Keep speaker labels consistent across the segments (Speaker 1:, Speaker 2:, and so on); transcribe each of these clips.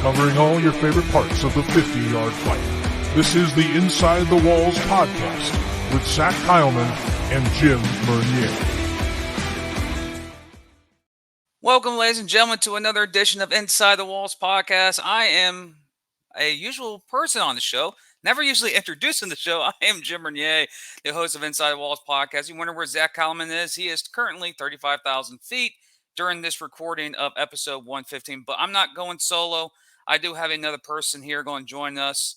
Speaker 1: covering all your favorite parts of the 50-yard fight. This is the Inside the Walls podcast with Zach Kyleman and Jim Mernier.
Speaker 2: Welcome, ladies and gentlemen, to another edition of Inside the Walls podcast. I am a usual person on the show, never usually introduced in the show. I am Jim Mernier, the host of Inside the Walls podcast. You wonder where Zach Kyleman is? He is currently 35,000 feet during this recording of episode 115, but I'm not going solo. I do have another person here going to join us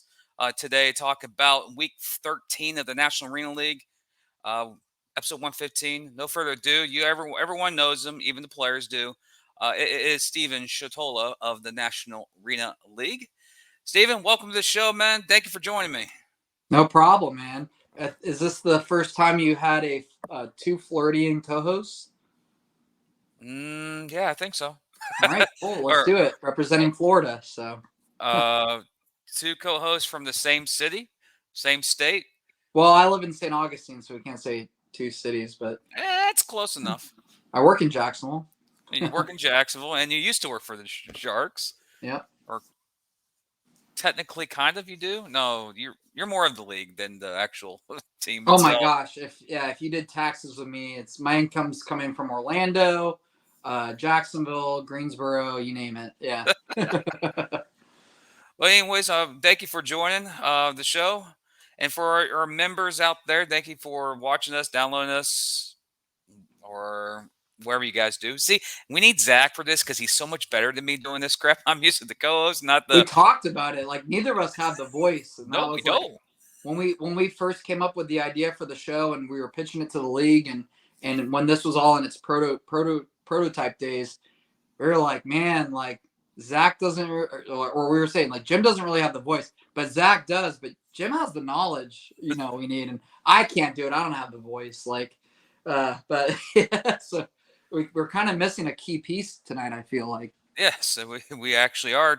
Speaker 2: today to talk about week 13 of the National Arena League. Episode 115. No further ado. Everyone knows him, even the players do. It is Steven Shotola of the National Arena League. Steven, welcome to the show, man. Thank you for joining me.
Speaker 3: No problem, man. Is this the first time you had a two Floridian co-hosts?
Speaker 2: Yeah, I think so.
Speaker 3: All right, cool. Let's do it. Representing Florida, so.
Speaker 2: Two co-hosts from the same city, same state.
Speaker 3: Well, I live in St. Augustine, so we can't say two cities, but
Speaker 2: it's close enough.
Speaker 3: I work in Jacksonville.
Speaker 2: You work in Jacksonville, and you used to work for the Sharks.
Speaker 3: Yeah.
Speaker 2: Or technically, kind of, you do. No, you're more of the league than the actual team.
Speaker 3: Oh my gosh! If you did taxes with me, it's my income's coming from Orlando, Jacksonville, Greensboro, you name it. Yeah.
Speaker 2: Well, anyways, thank you for joining the show. And for our members out there, thank you for watching us, downloading us, or wherever you guys do. See, we need Zach for this because he's so much better than me doing this crap. I'm used to the co-host, not the...
Speaker 3: We talked about it. Like, neither of us have the voice. And
Speaker 2: no, we don't.
Speaker 3: When we first came up with the idea for the show and we were pitching it to the league and when this was all in its prototype days, we were like, man, like, Zach doesn't, or we were saying, like, Jim doesn't really have the voice, but Zach does, but Jim has the knowledge, we need, and I can't do it. I don't have the voice, like, but yeah, so we're kind of missing a key piece tonight, I feel like.
Speaker 2: Yes, we actually are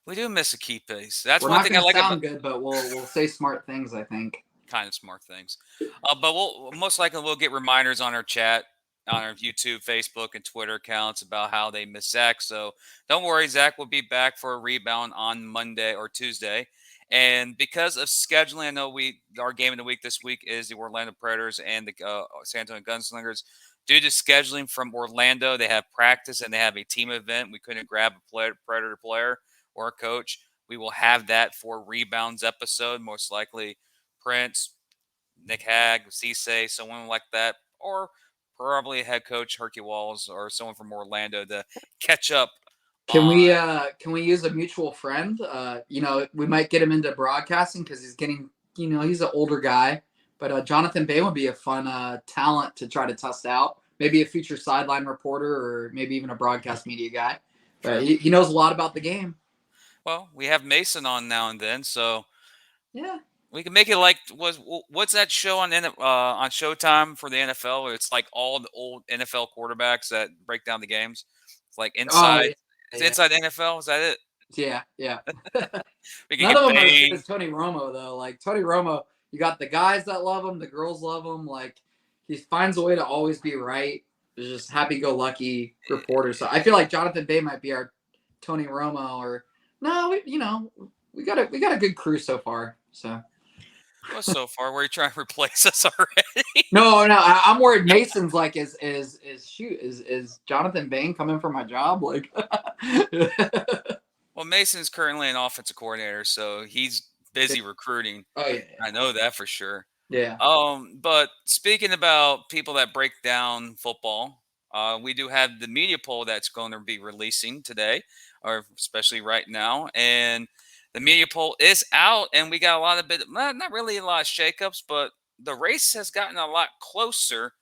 Speaker 2: we do miss a key piece. That's
Speaker 3: we're
Speaker 2: one
Speaker 3: not
Speaker 2: thing I like
Speaker 3: sound good, but we'll say smart things, I think.
Speaker 2: Kind of smart things. But most likely we'll get reminders on our chat, on our YouTube, Facebook, and Twitter accounts about how they miss Zach. So don't worry, Zach will be back for a rebound on Monday or Tuesday. And because of scheduling, I know our game of the week this week is the Orlando Predators and the San Antonio Gunslingers. Due to scheduling from Orlando, they have practice and they have a team event. We couldn't grab a Predator player or a coach. We will have that for Rebounds episode, most likely Prince, Nick Hag, Cisse, someone like that, or probably a head coach, Herky Walls, or someone from Orlando to catch up.
Speaker 3: Can we use a mutual friend? We might get him into broadcasting because he's getting, he's an older guy. But Jonathan Bay would be a fun talent to try to test out. Maybe a future sideline reporter or maybe even a broadcast media guy. But he knows a lot about the game.
Speaker 2: Well, we have Mason on now and then, so
Speaker 3: yeah,
Speaker 2: we can make it like what's that show on Showtime for the NFL? Where it's like all the old NFL quarterbacks that break down the games. It's like inside. Inside NFL. Is that it?
Speaker 3: Yeah.
Speaker 2: None of them
Speaker 3: are as good as Tony Romo though. Like Tony Romo, you got the guys that love him, the girls love him. Like he finds a way to always be right. He's just happy-go-lucky reporter. So I feel like Jonathan Bay might be our Tony Romo. Or no, we got a good crew so far. So.
Speaker 2: Well, so far, were you trying to replace us already?
Speaker 3: No. I'm worried. Mason's like, is Jonathan Bain coming for my job? Like,
Speaker 2: well, Mason's currently an offensive coordinator, so he's busy recruiting.
Speaker 3: Oh yeah,
Speaker 2: I know that for sure.
Speaker 3: Yeah.
Speaker 2: But speaking about people that break down football, we do have the media poll that's going to be releasing today, or especially right now, and the media poll is out, and we got a lot of not really a lot of shakeups, but the race has gotten a lot closer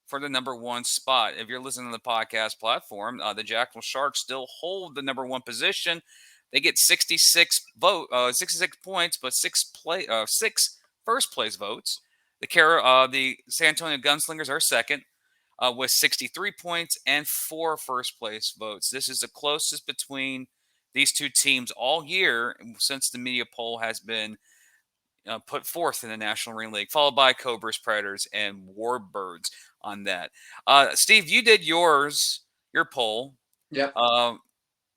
Speaker 2: for the number one spot. If you're listening to the podcast platform, the Jacksonville Sharks still hold the number one position. They get 66 points, but six first place votes. The San Antonio Gunslingers are second with 63 points and 4 first place votes. This is the closest between these two teams all year since the media poll has been put forth in the National Arena League, followed by Cobras, Predators, and Warbirds on that. Steve, you did your poll.
Speaker 3: Yep.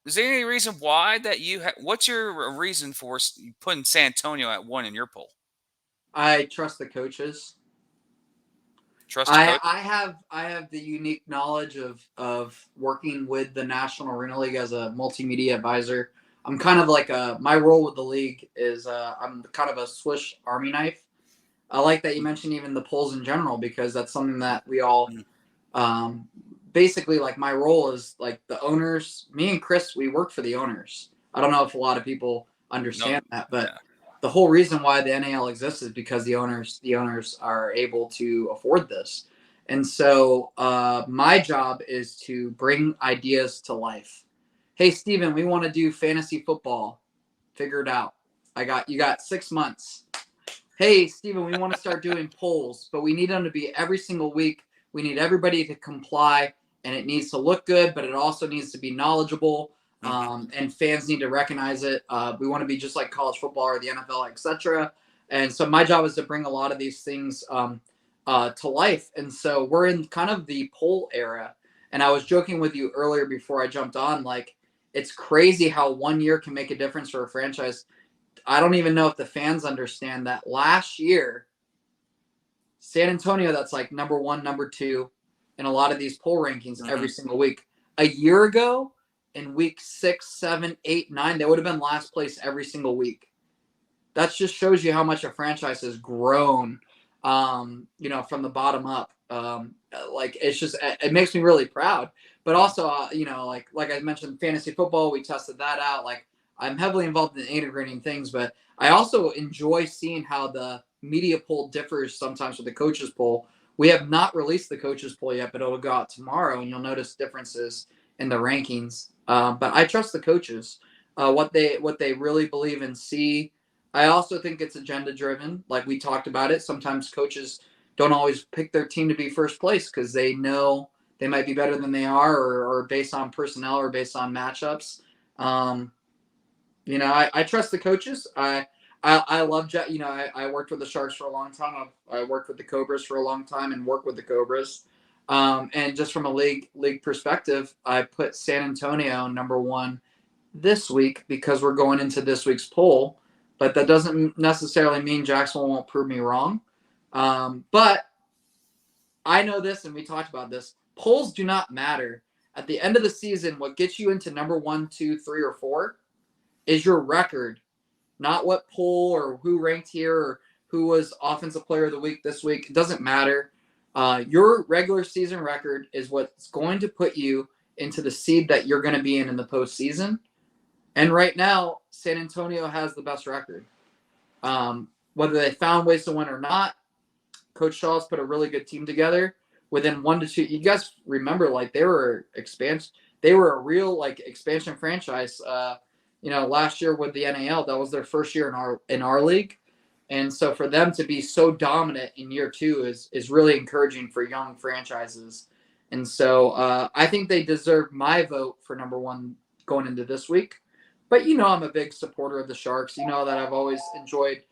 Speaker 2: Is there any reason why that what's your reason for putting San Antonio at 1 in your poll?
Speaker 3: I trust the coaches.
Speaker 2: Trust your coach?
Speaker 3: I have the unique knowledge of working with the National Arena League as a multimedia advisor. I'm kind of like my role with the league is I'm kind of a Swiss Army knife. I like that you mentioned even the polls in general because that's something that we all um, basically like my role is like the owners. Me and Chris, we work for the owners. I don't know if a lot of people
Speaker 2: No,
Speaker 3: understand that, but
Speaker 2: yeah.
Speaker 3: the whole reason why the NAL exists is because the owners are able to afford this. And so my job is to bring ideas to life. Hey Steven, we want to do fantasy football. Figure it out. You got 6 months. Hey Steven, we want to start doing polls, but we need them to be every single week. We need everybody to comply, and it needs to look good, but it also needs to be knowledgeable. And fans need to recognize it. We want to be just like college football or the NFL, etc. And so my job is to bring a lot of these things to life. And so we're in kind of the poll era. And I was joking with you earlier before I jumped on, like it's crazy how 1 year can make a difference for a franchise. I don't even know if the fans understand that last year, San Antonio, that's like number one, number two in a lot of these poll rankings every single week. A year ago, in week 6, 7, 8, 9, they would have been last place every single week. That just shows you how much a franchise has grown, from the bottom up. Like it's just, it makes me really proud. But also, like I mentioned, fantasy football, we tested that out. Like I'm heavily involved in integrating things, but I also enjoy seeing how the media poll differs sometimes with the coaches poll. We have not released the coaches poll yet, but it'll go out tomorrow, and you'll notice differences in the rankings. But I trust the coaches, what they really believe and see. I also think it's agenda driven, like we talked about it. Sometimes coaches don't always pick their team to be first place because they know they might be better than they are, or based on personnel or based on matchups. Um, I trust the coaches. I love Jet. I worked with the Sharks for a long time. I worked with the Cobras for a long time and work with the Cobras. And just from a league perspective, I put San Antonio number one this week because we're going into this week's poll. But that doesn't necessarily mean Jacksonville won't prove me wrong. But I know this, and we talked about this. Polls do not matter. At the end of the season, what gets you into number 1, 2, 3, or 4 is your record, not what poll or who ranked here or who was offensive player of the week this week. It doesn't matter. Your regular season record is what's going to put you into the seed that you're going to be in the postseason. And right now, San Antonio has the best record. Whether they found ways to win or not, Coach Shaw's put a really good team together. Within 1 to 2, you guys remember like they were expansion. They were a real like expansion franchise. Last year with the NAL, that was their first year in our league, and so for them to be so dominant in year 2 is really encouraging for young franchises. And so I think they deserve my vote for number 1 going into this week. But I'm a big supporter of the Sharks. You know that I've always enjoyed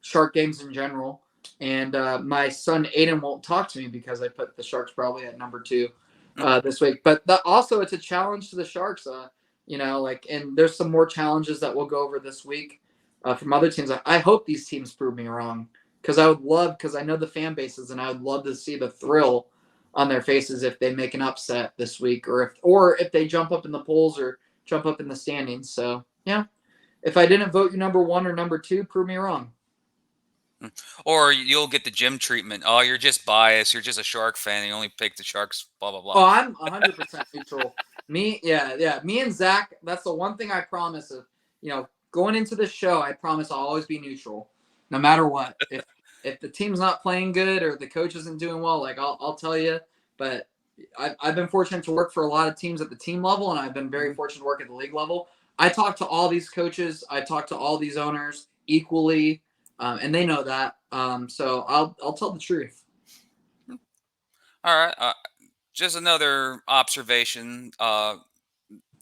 Speaker 3: Shark games in general. And my son Aiden won't talk to me because I put the Sharks probably at number 2 this week. But also it's a challenge to the Sharks. And there's some more challenges that we'll go over this week from other teams. I hope these teams prove me wrong because I know the fan bases, and I would love to see the thrill on their faces if they make an upset this week, or if they jump up in the polls or jump up in the standings. So yeah, if I didn't vote you number 1 or number 2, prove me wrong.
Speaker 2: Or you'll get the gym treatment. Oh, you're just biased. You're just a Shark fan. You only pick the Sharks. Blah blah blah.
Speaker 3: Oh, I'm 100% neutral. Yeah. Me and Zach. That's the one thing I promise. Going into this show, I promise I'll always be neutral, no matter what. If the team's not playing good or the coach isn't doing well, like I'll tell you. But I've been fortunate to work for a lot of teams at the team level, and I've been very fortunate to work at the league level. I talk to all these coaches. I talk to all these owners equally, and they know that. So I'll tell the truth.
Speaker 2: All right. Just another observation.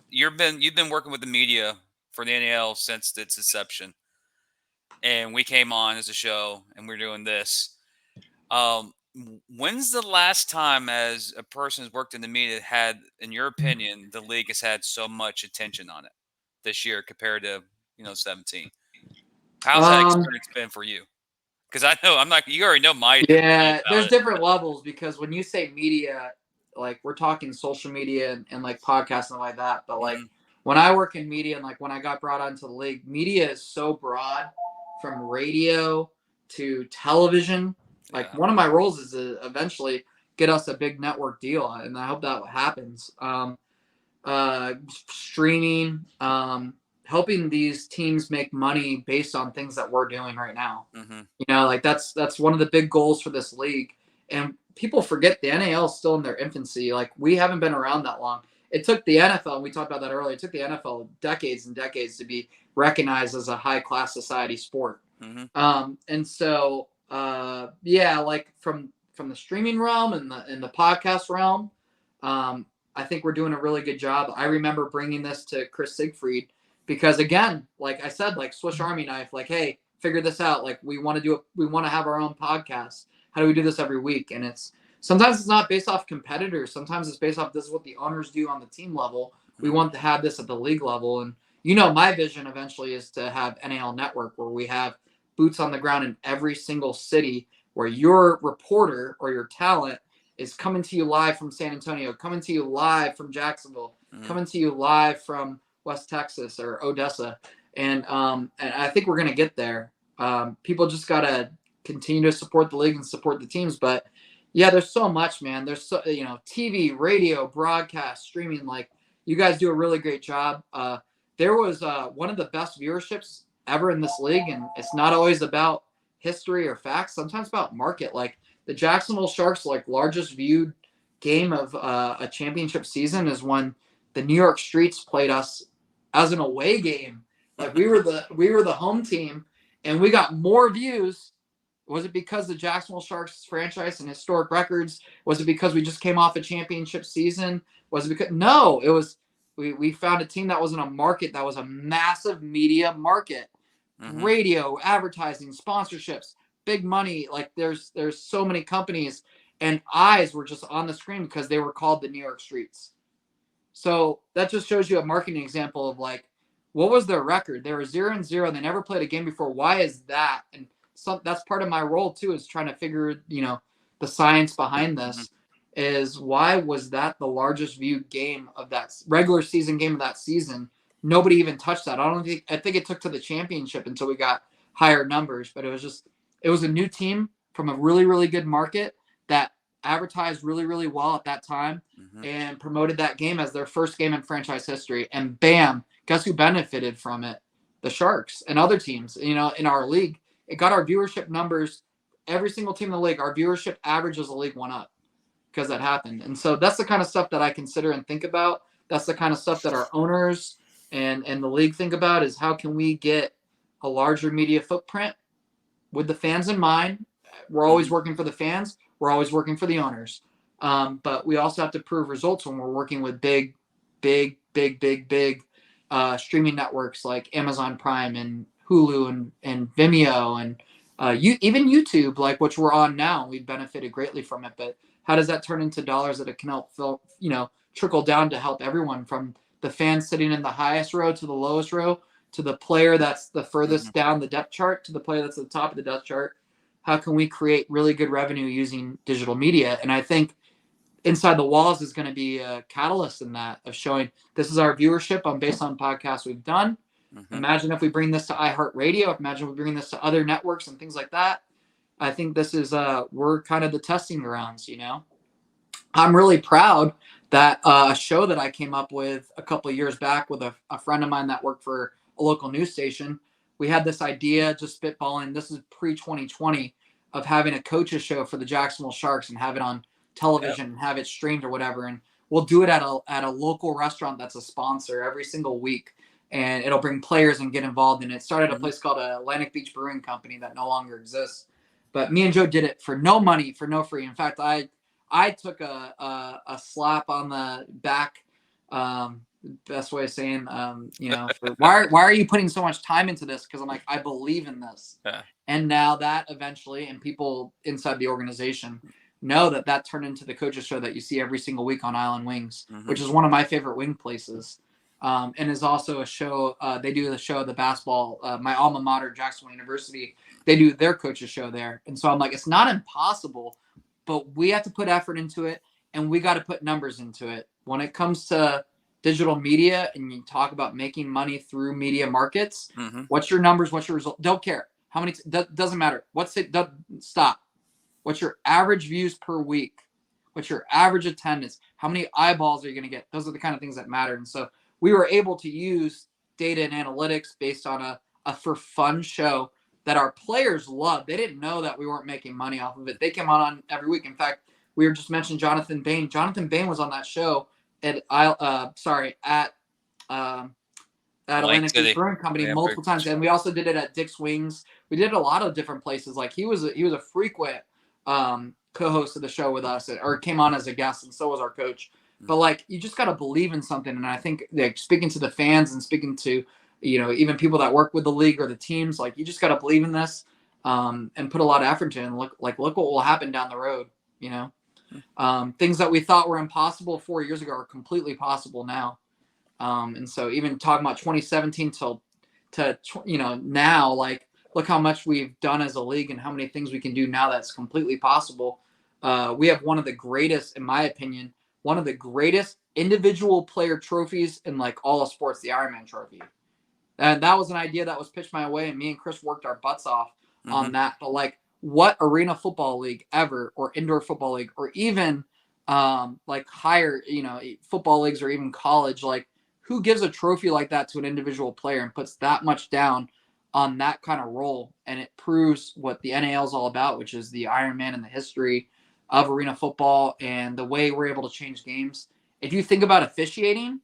Speaker 2: You've been working with the media for the NAL since its inception, and we came on as a show, and we're doing this. When's the last time, as a person who's worked in the media, had, in your opinion, the league has had so much attention on it this year compared to 17? How's that
Speaker 3: Um,
Speaker 2: experience been for you? Because I know I'm not. You already know my opinion
Speaker 3: yeah,
Speaker 2: about
Speaker 3: there's
Speaker 2: it.
Speaker 3: different levels because when you say media, like we're talking social media and like podcasts and like that. But like
Speaker 2: Mhm.
Speaker 3: when I work in media and like when I got brought onto the league, media is so broad from radio to television. Like
Speaker 2: Yeah.
Speaker 3: one of my roles is to eventually get us a big network deal, and I hope that happens. Streaming, helping these teams make money based on things that we're doing right now.
Speaker 2: Mhm.
Speaker 3: Like that's one of the big goals for this league. And people forget the NAL is still in their infancy. Like we haven't been around that long. It took the NFL, and we talked about that earlier. It took the NFL decades and decades to be recognized as a high class society sport.
Speaker 2: Mhm.
Speaker 3: And so yeah, like from the streaming realm and the podcast realm, um, I think we're doing a really good job. I remember bringing this to Chris Siegfried because again, like I said, like Swiss Army knife, like, hey, figure this out. Like we want to do it. We want to have our own podcast. How do we do this every week? And sometimes it's not based off competitors. Sometimes it's based off this is what the owners do on the team level. We
Speaker 2: Mhm.
Speaker 3: want to have this at the league level. And my vision eventually is to have NAL Network where we have boots on the ground in every single city where your reporter or your talent is coming to you live from San Antonio, coming to you live from Jacksonville,
Speaker 2: Mhm.
Speaker 3: coming to you live from West Texas or Odessa. And I think we're going to get there. People just got to continue to support the league and support the teams. But yeah, there's so much, man. There's so, TV, radio, broadcast, streaming. Like you guys do a really great job. There was one of the best viewerships ever in this league, and it's not always about history or facts. Sometimes about market. Like the Jacksonville Sharks, like largest viewed game of a championship season is when the New York Streets played us as an away game. Like we were the home team, and we got more views. Was it because the Jacksonville Sharks franchise and historic records? Was it because we just came off a championship season? Was it because no? It was we found a team that was in a market that was a massive media market,
Speaker 2: Mhm.
Speaker 3: radio, advertising, sponsorships, big money. Like there's so many companies, and eyes were just on the screen because they were called the New York Streets. So that just shows you a marketing example of like, what was their record? They were 0-0. They never played a game before. Why is that? And so that's part of my role too, is trying to figure, the science behind
Speaker 2: Mhm.
Speaker 3: this. Is why was that the largest viewed game of that regular season game of that season? Nobody even touched that. I think it took to the championship until we got higher numbers, but it was a new team from a really, really good market that advertised really, really well at that time
Speaker 2: Mhm.
Speaker 3: and promoted that game as their first game in franchise history. And bam, guess who benefited from it? The Sharks and other teams, in our league. It got our viewership numbers. Every single team in the league, our viewership average as the league went up because that happened. And so that's the kind of stuff that I consider and think about. That's the kind of stuff that our owners and the league think about is how can we get a larger media footprint with the fans in mind. We're always
Speaker 2: Mhm.
Speaker 3: working for the fans. We're always working for the owners. But we also have to prove results when we're working with big streaming networks like Amazon Prime and Hulu and Vimeo and even YouTube, like which we're on now. We've benefited greatly from it. But how does that turn into dollars that it can help, trickle down to help everyone from the fan sitting in the highest row to the lowest row to the player that's the
Speaker 2: Mhm.
Speaker 3: furthest down the depth chart to the player that's at the top of the depth chart? How can we create really good revenue using digital media? And I think Inside the Walls is going to be a catalyst in that of showing this is our viewership on based on podcasts we've done.
Speaker 2: Mhm.
Speaker 3: Imagine if we bring this to iHeartRadio. Imagine if we bring this to other networks and things like that. I think this is we're kind of the testing grounds. I'm really proud that a show that I came up with a couple of years back with a friend of mine that worked for a local news station. We had this idea, just spitballing. This is pre 2020 of having a coaches show for the Jacksonville Sharks and have it on
Speaker 2: Yep.
Speaker 3: television and have it streamed or whatever. And we'll do it at a local restaurant that's a sponsor every single week. And it'll bring players and get involved in it. It started a
Speaker 2: Mhm.
Speaker 3: place called Atlantic Beach Brewing Company that no longer exists. But me and Joe did it for no money, for no free. In fact, I took a slap on the back. Best way of saying, for why are you putting so much time into this? Because I'm like, I believe in this.
Speaker 2: Yeah.
Speaker 3: And now that eventually, and people inside the organization know that turned into the coaches show that you see every single week on Island Wings,
Speaker 2: Mm-hmm.
Speaker 3: which is one of my favorite wing places. And is also a show. They do the show, the basketball, my alma mater, Jacksonville University. They do their coaches show there. And so I'm like, it's not impossible, but we have to put effort into it, and we got to put numbers into it. When it comes to digital media and you talk about making money through media markets,
Speaker 2: Mm-hmm.
Speaker 3: what's your numbers? What's your result? Don't care. How many? Doesn't matter. Stop. What's your average views per week? What's your average attendance? How many eyeballs are you going to get? Those are the kind of things that matter. And so we were able to use data and analytics based on a for fun show that our players loved. They didn't know that we weren't making money off of it. They came on every week. In fact, we were just mentioning Jonathan Bain. Jonathan Bain was on that show at Atlantic Beach
Speaker 2: City
Speaker 3: Brewing Company multiple times, and we also did it at Dick's Wings. We did a lot of different places. Like he was a frequent co-host of the show with us, or came on as a guest, and so was our coach. But like, you just got to believe in something, and I think like speaking to the fans and speaking to even people that work with the league or the teams, like you just got to believe in this and put a lot of effort in. And look what will happen down the road. Things that we thought were impossible 4 years ago are completely possible now. And so even talking about 2017 to now, like look how much we've done as a league and how many things we can do now that's completely possible. We have one of the greatest, in my opinion, one of the greatest individual player trophies in like all of sports, the Ironman Trophy. And that was an idea that was pitched my way, and me and Chris worked our butts off on that. But like, what arena football league ever, or indoor football league, or even like higher, football leagues, or even college, like who gives a trophy like that to an individual player and puts that much down on that kind of role? And it proves what the NAL is all about, which is the Ironman and the history of arena football and the way we're able to change games. If you think about officiating,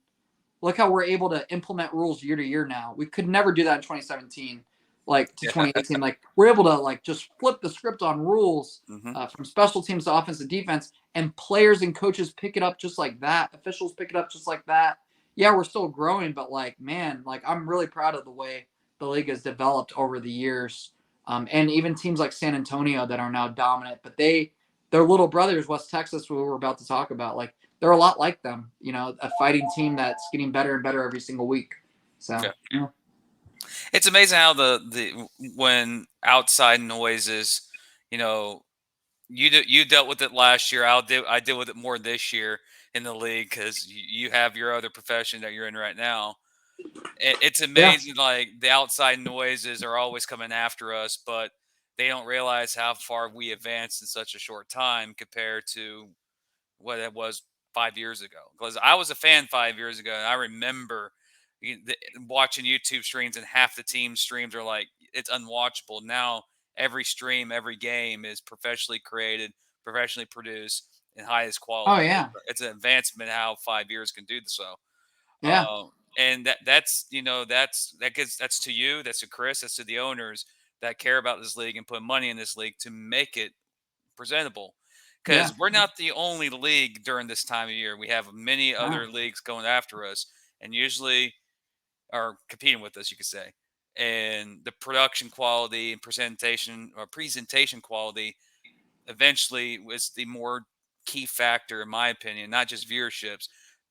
Speaker 3: look how we're able to implement rules year to year now. We could never do that in 2017, like to 2018. Like we're able to like just flip the script on rules from special teams to offense to defense, and players and coaches pick it up just like that. Officials pick it up just like that. Yeah, we're still growing, but like, man, like I'm really proud of the way the league has developed over the years. And even teams like San Antonio that are now dominant, but their little brothers, West Texas, who we're about to talk about, like they're a lot like them, a fighting team that's getting better and better every single week. So yeah.
Speaker 2: It's amazing how the when outside noises, you dealt with it last year. I deal with it more this year in the league because you have your other profession that you're in right now. It's amazing, like the outside noises are always coming after us, but they don't realize how far we advanced in such a short time compared to what it was 5 years ago. Because I was a fan 5 years ago, and I remember watching YouTube streams, and half the team streams are like, it's unwatchable. Now every stream, every game is professionally created, professionally produced, and highest quality.
Speaker 3: Oh yeah.
Speaker 2: It's an advancement in how 5 years can do so.
Speaker 3: Yeah.
Speaker 2: And that's to you, that's to Chris, that's to the owners that care about this league and put money in this league to make it presentable. Because we're not the only league during this time of year. We have many other leagues going after us, and usually are competing with us, you could say. And the production quality and presentation quality eventually was the more key factor, in my opinion, not just viewerships,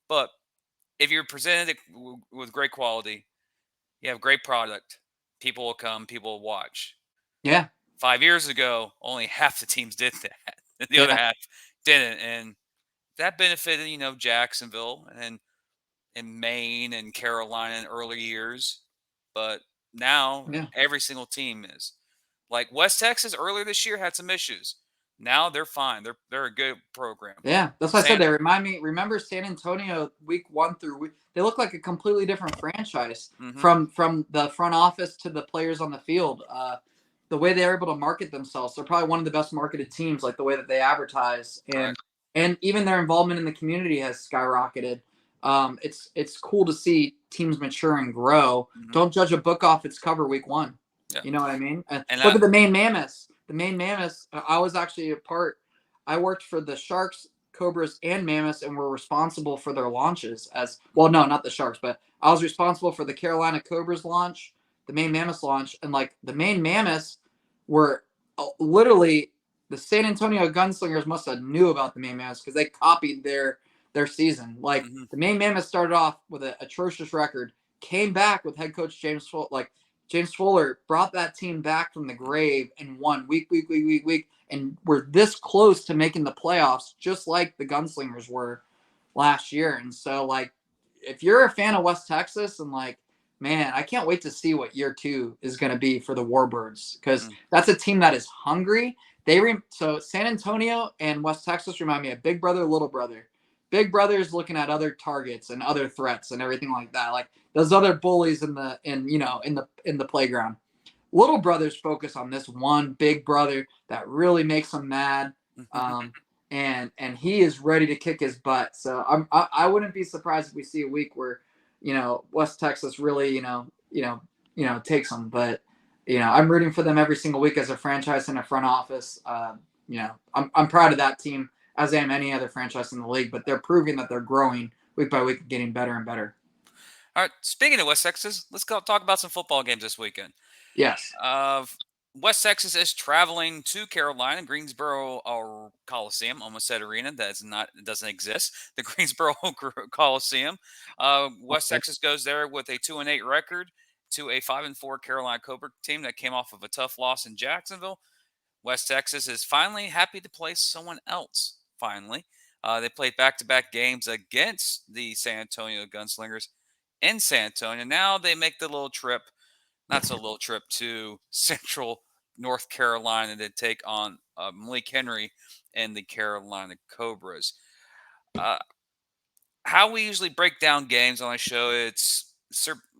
Speaker 2: but if you're presented with great quality, you have great product, people will come, people will watch.
Speaker 3: Yeah.
Speaker 2: 5 years ago, only half the teams did that. The other half didn't. And that benefited, Jacksonville and Maine and Carolina in early years. But now every single team is. Like West Texas earlier this year had some issues. Now they're fine. They're a good program.
Speaker 3: Yeah, that's why I said they remind me. Remember San Antonio week 1 through week? They look like a completely different franchise from the front office to the players on the field. The way they're able to market themselves, they're probably one of the best marketed teams. Like the way that they advertise, and even their involvement in the community has skyrocketed. It's cool to see teams mature and grow. Don't judge a book off its cover week 1. Yeah. You know what I mean? And look at the Maine Mammoths. The Maine Mammoths. I was actually I worked for the Sharks, Cobras, and Mammoths, and were responsible for their launches no, not the Sharks, but I was responsible for the Carolina Cobras launch, the Maine Mammoths launch, and like the Maine Mammoths were literally the San Antonio Gunslingers must have knew about the Maine Mammoths because they copied their season. Like
Speaker 2: Mm-hmm.
Speaker 3: the Maine Mammoths started off with an atrocious record, came back with head coach James Fuller brought that team back from the grave and won week, and we're this close to making the playoffs, just like the Gunslingers were last year. And so, like, if you're a fan of West Texas and like, man, I can't wait to see what year 2 is going to be for the Warbirds because that's a team that is hungry. So San Antonio and West Texas remind me of big brother, little brother. Big brother is looking at other targets and other threats and everything like that, like those other bullies in the playground. Little brothers focus on this one big brother that really makes them mad, and he is ready to kick his butt. So I wouldn't be surprised if we see a week where West Texas really takes them. But I'm rooting for them every single week as a franchise and a front office. I'm proud of that team as I am any other franchise in the league. But they're proving that they're growing week by week, getting better and better.
Speaker 2: All right. Speaking of West Texas, let's go talk about some football games this weekend.
Speaker 3: Yes.
Speaker 2: West Texas is traveling to Carolina, Greensboro Coliseum. Almost said arena. It doesn't exist. The Greensboro Coliseum. West Texas goes there with a 2-8 record to a 5-4 Carolina Cobra team that came off of a tough loss in Jacksonville. West Texas is finally happy to play someone else. Finally, they played back-to-back games against the San Antonio Gunslingers in San Antonio. Now they make the little trip. Not so little trip to Central North Carolina to take on Malik Henry and the Carolina Cobras. How we usually break down games on the show, it's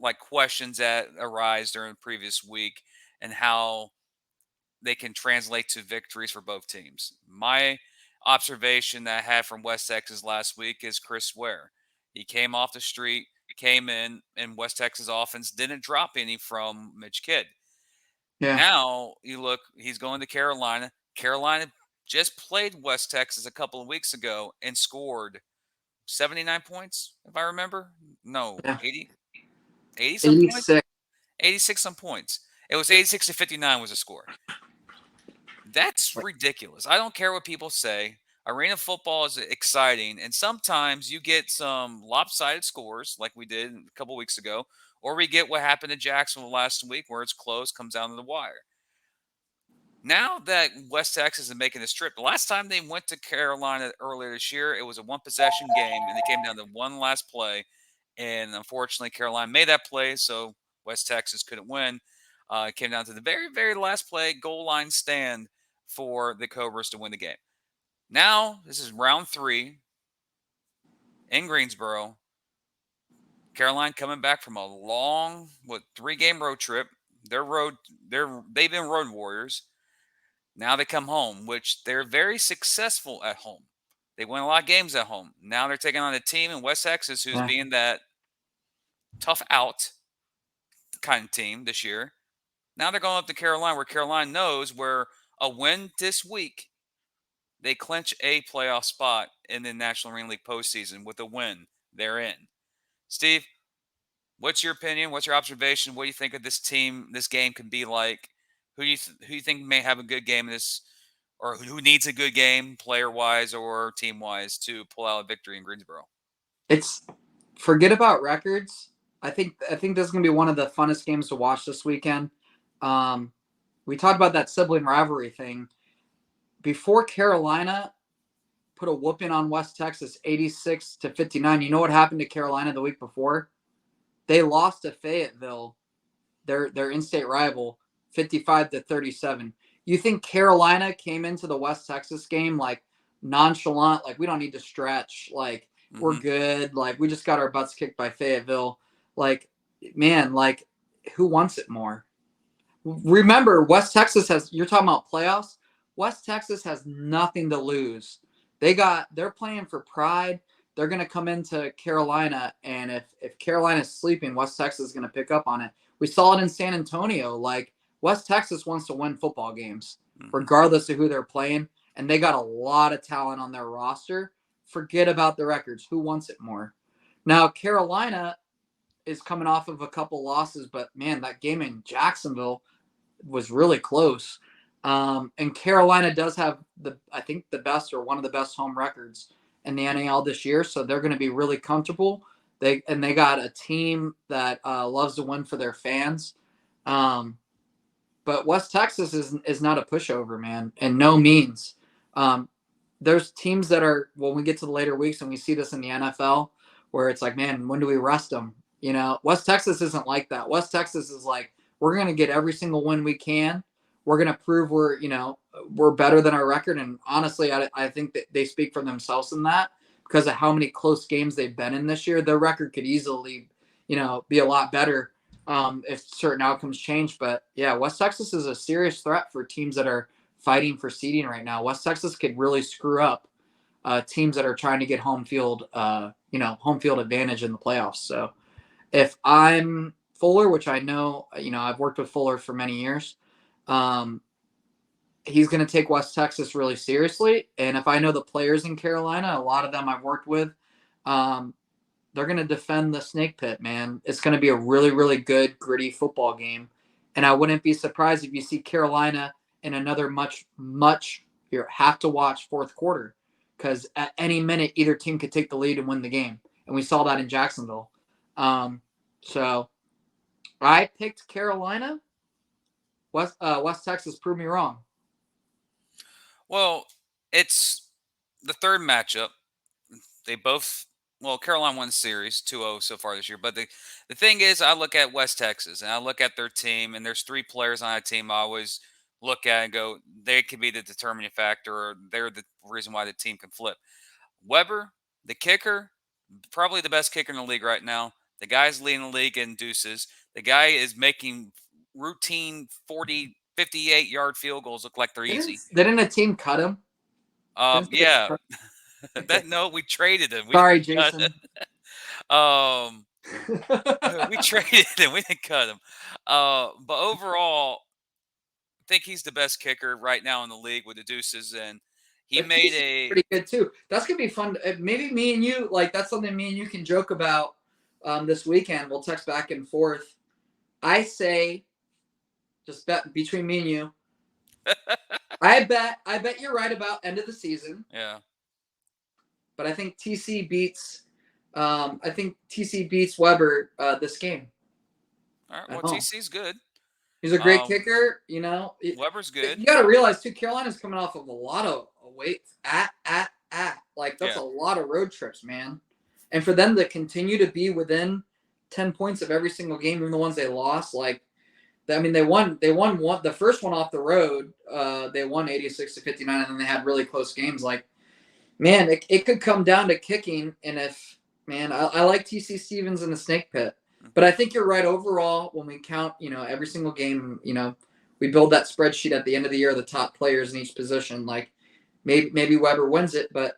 Speaker 2: like questions that arise during the previous week and how they can translate to victories for both teams. My observation that I had from West Texas last week is Chris Ware. He came off the street, came in, and West Texas offense didn't drop any from Mitch Kidd.
Speaker 3: Yeah.
Speaker 2: Now you look, he's going to Carolina. Carolina just played West Texas a couple of weeks ago and scored 79 points, if I remember. No,
Speaker 3: Yeah.
Speaker 2: 80 some points?
Speaker 3: 86.
Speaker 2: 86 some points. It was 86-59 was the score. That's ridiculous. I don't care what people say. Arena football is exciting, and sometimes you get some lopsided scores like we did a couple weeks ago, or we get what happened to Jacksonville last week where it's close, comes down to the wire. Now that West Texas is making this trip, the last time they went to Carolina earlier this year, it was a one-possession game, and they came down to one last play, and unfortunately Carolina made that play, so West Texas couldn't win. It came down to the very, very last play, goal line stand for the Cobras to win the game. Now, this is round 3 in Greensboro. Carolina coming back from a long, 3-game road trip. They've been road warriors. Now they come home, which they're very successful at home. They win a lot of games at home. Now they're taking on a team in West Texas who's being that tough out kind of team this year. Now they're going up to Carolina, where Carolina knows where a win this week, they clinch a playoff spot in the National Arena League postseason. With a win, they're in. Steve, what's your opinion? What's your observation? What do you think of this team? This game can be like. Who do you think may have a good game in this, or who needs a good game, player wise or team wise, to pull out a victory in Greensboro?
Speaker 3: Forget about records. I think this is gonna be one of the funnest games to watch this weekend. We talked about that sibling rivalry thing. Before Carolina put a whooping on West Texas 86-59, you know what happened to Carolina the week before? They lost to Fayetteville, their in-state rival, 55-37. You think Carolina came into the West Texas game like nonchalant, like we don't need to stretch, like we're good, like we just got our butts kicked by Fayetteville. Like, man, like who wants it more? Remember, West Texas you're talking about playoffs. West Texas has nothing to lose. They're playing for pride. They're going to come into Carolina, and if Carolina's sleeping, West Texas is going to pick up on it. We saw it in San Antonio. Like, West Texas wants to win football games, regardless of who they're playing, and they got a lot of talent on their roster. Forget about the records. Who wants it more? Now, Carolina is coming off of a couple losses, but, man, that game in Jacksonville was really close. And Carolina does have I think the best or one of the best home records in the NAL this year, so they're going to be really comfortable. They got a team that loves to win for their fans. But West Texas is not a pushover, man, and no means. There's teams that are, when we get to the later weeks, and we see this in the NFL, where it's like, man, when do we rest them? West Texas isn't like that. West Texas is like, we're going to get every single win we can. We're going to prove we're better than our record. And honestly, I think that they speak for themselves in that because of how many close games they've been in this year. Their record could easily, be a lot better if certain outcomes change. But yeah, West Texas is a serious threat for teams that are fighting for seeding right now. West Texas could really screw up teams that are trying to get home field advantage in the playoffs. So if I'm Fuller, which I know, I've worked with Fuller for many years, he's going to take West Texas really seriously. And if I know the players in Carolina, a lot of them I've worked with, they're going to defend the snake pit, man. It's going to be a really, really good, gritty football game. And I wouldn't be surprised if you see Carolina in another much you have to watch fourth quarter, because at any minute, either team could take the lead and win the game. And we saw that in Jacksonville. So I picked Carolina. West Texas proved me wrong.
Speaker 2: Well, it's the third matchup. They both, Carolina won the series 2-0 so far this year. But the thing is, I look at West Texas and I look at their team, and there's three players on that team I always look at and go, they could be the determining factor, or they're the reason why the team can flip. Weber, the kicker, probably the best kicker in the league right now. The guy's leading the league in deuces. The guy is making routine 40, 58-yard field goals look like they're easy.
Speaker 3: Didn't a team cut him?
Speaker 2: Yeah. We traded him.
Speaker 3: Sorry, Jason.
Speaker 2: We traded him. We didn't cut him. But overall, I think he's the best kicker right now in the league with the deuces, and he made
Speaker 3: pretty good too. That's gonna be fun. Maybe me and you, that's something me and you can joke about this weekend. We'll text back and forth. I say, just bet between me and you. I bet you're right about end of the season.
Speaker 2: Yeah.
Speaker 3: But I think TC beats Weber this game.
Speaker 2: All right. Well, TC's good.
Speaker 3: He's a great kicker.
Speaker 2: Weber's good.
Speaker 3: You got to realize too, Carolina's coming off of a lot of weight at. That's a lot of road trips, man. And for them to continue to be within 10 points of every single game, even the ones they lost, they won the first one off the road. They won 86-59, and then they had really close games. Man, it could come down to kicking. And I like TC Stevens in the snake pit, but I think you're right overall. When we count, every single game, we build that spreadsheet at the end of the year, the top players in each position. Maybe Weber wins it, but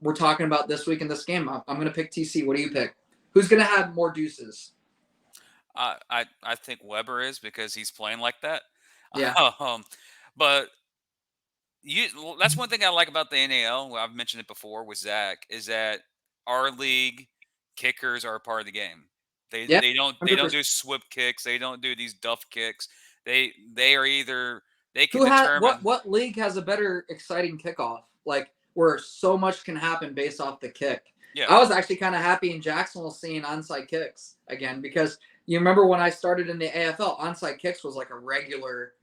Speaker 3: we're talking about this week in this game. I'm going to pick TC. What do you pick? Who's going to have more deuces?
Speaker 2: I think Weber is, because he's playing like that.
Speaker 3: Yeah.
Speaker 2: But that's one thing I like about the NAL. I've mentioned it before with Zach, is that our league kickers are a part of the game. They don't do swip kicks. They don't do these duff kicks. They are either they can determine
Speaker 3: what league has a better exciting kickoff, where so much can happen based off the kick.
Speaker 2: Yeah.
Speaker 3: I was actually kind of happy in Jacksonville seeing onside kicks again, because you remember when I started in the AFL, onside kicks was like a regular.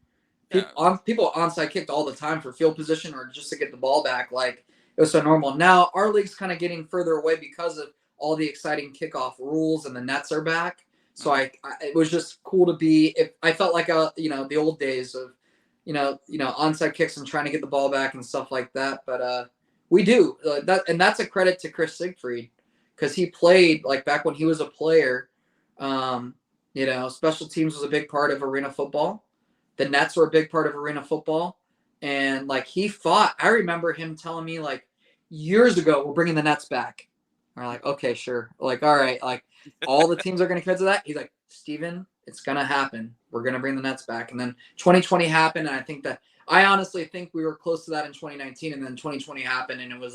Speaker 3: People onside kicked all the time for field position or just to get the ball back. It was so normal. Now our league's kind of getting further away because of all the exciting kickoff rules, and the nets are back. So it was just cool to be. I felt like the old days of onside kicks and trying to get the ball back and stuff like that. But we do that, and that's a credit to Chris Siegfried, because he played back when he was a player. Special teams was a big part of arena football. The nets were a big part of arena football, and he fought. I remember him telling me years ago, we're bringing the nets back. We're like, okay, sure. All right, all the teams are going to commit to that. He's like, Steven, it's going to happen. We're going to bring the nets back. And then 2020 happened, and I honestly think we were close to that in 2019, and then 2020 happened, and it was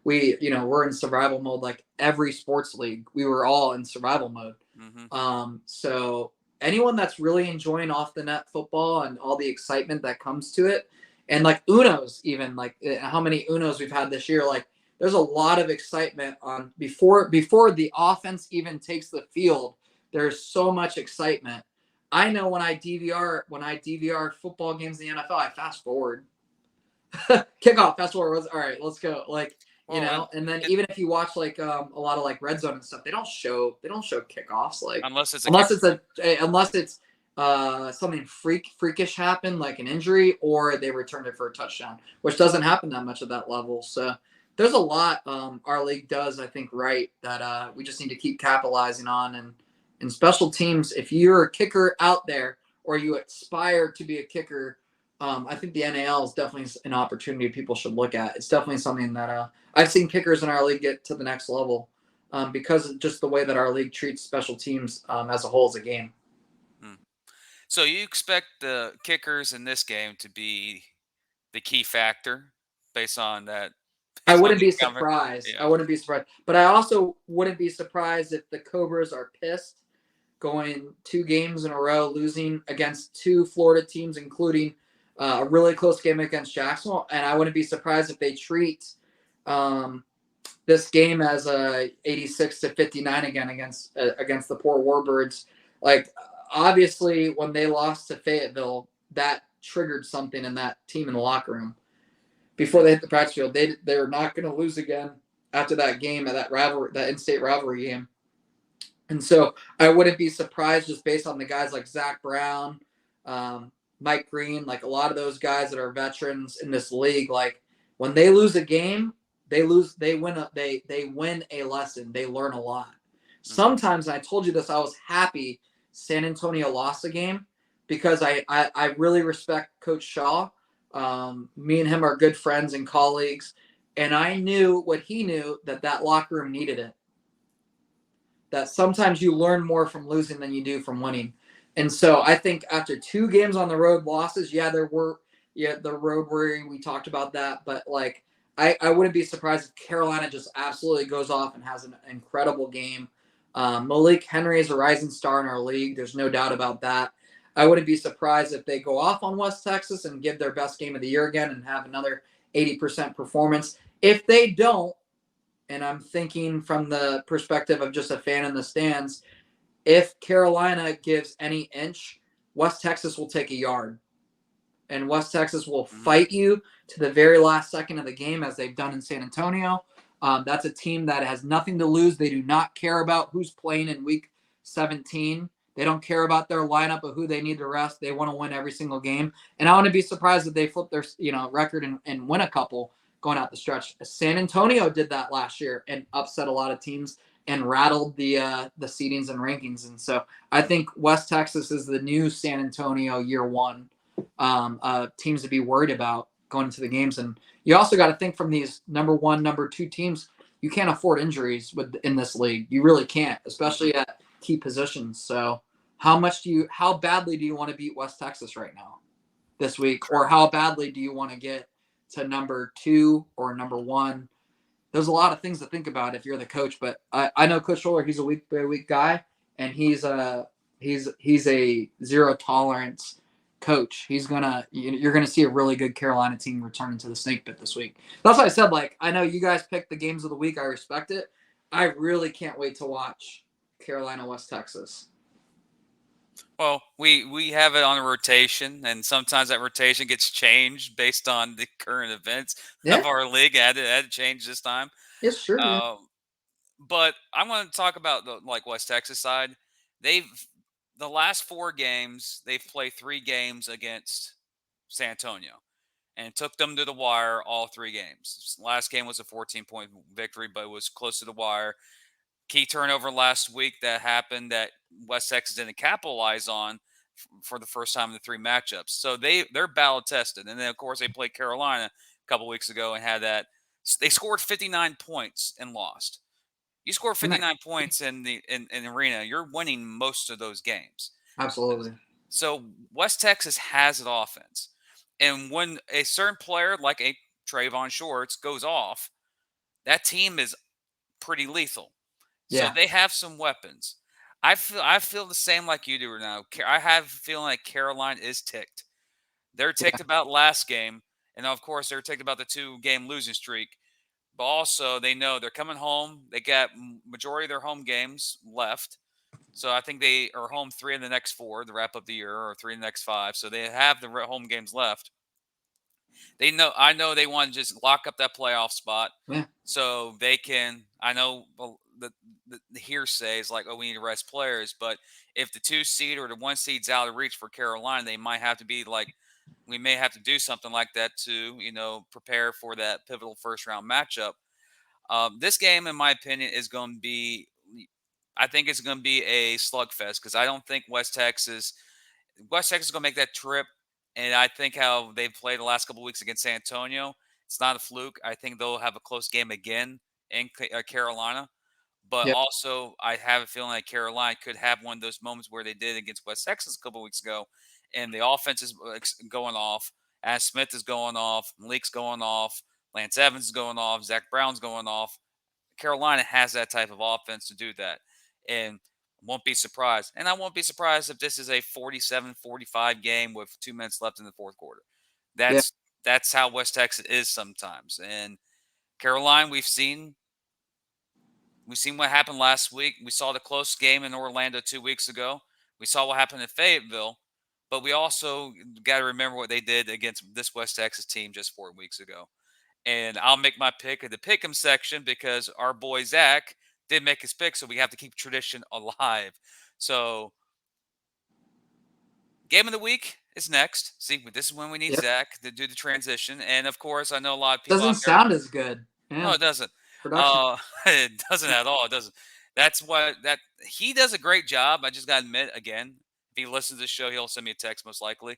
Speaker 3: we're in survival mode. Every sports league, we were all in survival mode.
Speaker 2: Mm-hmm.
Speaker 3: So anyone that's really enjoying off the net football and all the excitement that comes to it, and like Unos, even like how many Unos we've had this year, like there's a lot of excitement on before the offense even takes the field. There's so much excitement. I know when I DVR football games in the NFL, I fast forward. Kickoff, fast forward. All right, let's go. Like,
Speaker 2: Well,
Speaker 3: and then even if you watch like a lot of like red zone and stuff, they don't show kickoffs, like
Speaker 2: unless it's a
Speaker 3: unless
Speaker 2: kicker.
Speaker 3: it's something freakish happened, like an injury, or they returned it for a touchdown, which doesn't happen that much at that level. So there's a lot our league does, I think, right, that we just need to keep capitalizing on. And in special teams, if you're a kicker out there or you aspire to be a kicker, I think the NAL is definitely an opportunity people should look at. It's definitely something that I've seen kickers in our league get to the next level because of just the way that our league treats special teams as a whole as a game.
Speaker 2: So you expect the kickers in this game to be the key factor based on that,
Speaker 3: I
Speaker 2: based on
Speaker 3: wouldn't
Speaker 2: the
Speaker 3: be
Speaker 2: cover?
Speaker 3: surprised.
Speaker 2: Yeah.
Speaker 3: I wouldn't be surprised. But I also wouldn't be surprised if the Cobras are pissed going 2 games in a row, losing against 2 Florida teams, including a really close game against Jacksonville. And I wouldn't be surprised if they treat um, this game as a 86-59 again against the poor Warbirds. Like, obviously, when they lost to Fayetteville, that triggered something in that team in the locker room. Before they hit the practice field, they're not going to lose again after that game, that in-state rivalry game. And so I wouldn't be surprised, just based on the guys like Zach Brown, Mike Green, like a lot of those guys that are veterans in this league. Like, when they lose a game, they win a lesson. They learn a lot. Sometimes, and I told you this, I was happy San Antonio lost a game because I really respect Coach Shaw. Me and him are good friends and colleagues, and I knew what he knew, that locker room needed it. That sometimes you learn more from losing than you do from winning. And so I think after 2 games on the road losses, the road worry, we talked about that, but like I wouldn't be surprised if Carolina just absolutely goes off and has an incredible game. Malik Henry is a rising star in our league. There's no doubt about that. I wouldn't be surprised if they go off on West Texas and give their best game of the year again and have another 80% performance. If they don't, and I'm thinking from the perspective of just a fan in the stands, if Carolina gives any inch, West Texas will take a yard. And West Texas will fight you to the very last second of the game, as they've done in San Antonio. That's a team that has nothing to lose. They do not care about who's playing in week 17. They don't care about their lineup of who they need to rest. They want to win every single game. And I wouldn't be surprised if they flip their record and win a couple going out the stretch. San Antonio did that last year and upset a lot of teams and rattled the seedings and rankings. And so I think West Texas is the new San Antonio year one teams to be worried about going into the games. And you also got to think, from these number 1, number 2 teams, you can't afford injuries in this league. You really can't, especially at key positions. So how badly do you want to beat West Texas right now this week? Or how badly do you want to get to number 2 or number 1? There's a lot of things to think about if you're the coach, but I know Coach Scholler, he's a week by week guy, and he's a zero tolerance coach. You're gonna see a really good Carolina team returning to the snake pit this week. That's why I said, like, I know you guys picked the games of the week. I respect it. I really can't wait to watch Carolina West Texas.
Speaker 2: Well, we have it on a rotation, and sometimes that rotation gets changed based on the current events of our league. It had to change this time.
Speaker 3: It's true. Yeah.
Speaker 2: But I want to talk about the West Texas side. The last 4 games, they've played 3 games against San Antonio, and it took them to the wire all 3 games. Last game was a 14-point victory, but it was close to the wire. Key turnover last week that happened that West Texas didn't capitalize on for the first time in the 3 matchups. So they're battle tested. And then, of course, they played Carolina a couple weeks ago and had that. They scored 59 points and lost. You score 59 points in the arena, you're winning most of those games.
Speaker 3: Absolutely.
Speaker 2: So West Texas has an offense. And when a certain player like a Trayvon Shorts goes off, that team is pretty lethal. So
Speaker 3: Yeah.
Speaker 2: they have some weapons. I feel the same like you do now. I have a feeling like Carolina is ticked. They're
Speaker 3: Yeah,
Speaker 2: ticked about last game, and of course they're ticked about the 2-game losing streak. But also they know they're coming home. They got majority of their home games left. So I think they are home 3 in the next 4 to wrap up the year, or 3 in the next 5. So they have the home games left. They know. I know they want to just lock up that playoff spot,
Speaker 3: yeah,
Speaker 2: so they can. I know the hearsay is like, oh, we need to rest players, but if the 2 seed or the 1 seed's out of reach for Carolina, they might have to be like, we may have to do something like that to prepare for that pivotal first round matchup. This game, in my opinion, is going to be. I think it's going to be a slugfest because I don't think West Texas is going to make that trip, and I think how they've played the last couple of weeks against San Antonio, it's not a fluke. I think they'll have a close game again in Carolina. But
Speaker 3: yeah,
Speaker 2: also, I have a feeling like Carolina could have one of those moments where they did against West Texas a couple of weeks ago, and the offense is going off. As Smith is going off, Malik's going off, Lance Evans is going off, Zach Brown's going off. Carolina has that type of offense to do that. And won't be surprised. And I won't be surprised if this is a 47-45 game with 2 minutes left in the fourth quarter.
Speaker 3: yeah.
Speaker 2: That's how West Texas is sometimes. And Carolina, we've seen what happened last week. We saw the close game in Orlando 2 weeks ago. We saw what happened in Fayetteville. But we also got to remember what they did against this West Texas team just 4 weeks ago. And I'll make my pick in the pick'em section because our boy Zach did make his pick, so we have to keep tradition alive. So, game of the week is next. See, this is when we need
Speaker 3: Yep.
Speaker 2: Zach to do the transition. And of course, I know a lot of people
Speaker 3: Doesn't
Speaker 2: out there.
Speaker 3: sound as good.
Speaker 2: No,
Speaker 3: Yeah,
Speaker 2: it doesn't.
Speaker 3: production.
Speaker 2: It doesn't at all. It doesn't. That's what that he does a great job. I just got to admit again. If he listens to the show, he'll send me a text most likely.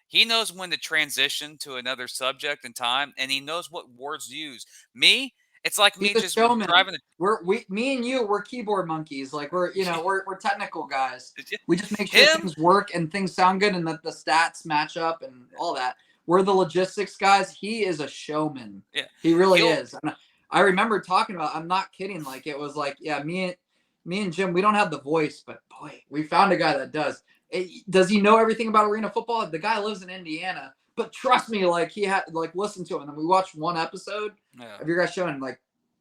Speaker 2: He knows when to transition to another subject and time, and he knows what words to use. Me, it's like
Speaker 3: He's
Speaker 2: me
Speaker 3: a
Speaker 2: just
Speaker 3: showman.
Speaker 2: driving.
Speaker 3: Me and you, we're keyboard monkeys. Like we're technical guys. We just make sure
Speaker 2: Him,
Speaker 3: things work and things sound good and that the stats match up and all that. We're the logistics guys. He is a showman.
Speaker 2: yeah,
Speaker 3: He really
Speaker 2: he'll
Speaker 3: is. And I remember talking about. I'm not kidding. Like it was like, yeah, me and Jim. We don't have the voice, but boy, we found a guy that does. Does he know everything about arena football? The guy lives in Indiana. But trust me, like he had like listen to him. And then we watched one episode
Speaker 2: yeah.
Speaker 3: of your guys showing. Like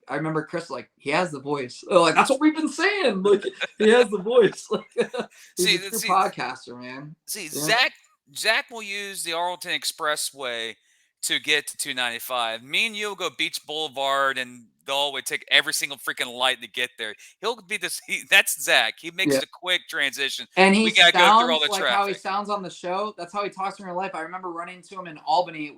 Speaker 3: I remember Chris, like he has the voice. Like that's what we've been saying. Like he has the voice. Like he's a true podcaster, man. Yeah.
Speaker 2: Zach will use the Arlington Expressway to get to 295. Me and you will go Beach Boulevard, and they'll would take every single freaking light to get there. He'll be this. That's Zach. He makes
Speaker 3: Yeah.
Speaker 2: it a quick transition.
Speaker 3: And he
Speaker 2: We gotta go through all
Speaker 3: sounds
Speaker 2: the
Speaker 3: like how he
Speaker 2: traffic.
Speaker 3: sounds on the show. That's how he talks in real life. I remember running into him in Albany.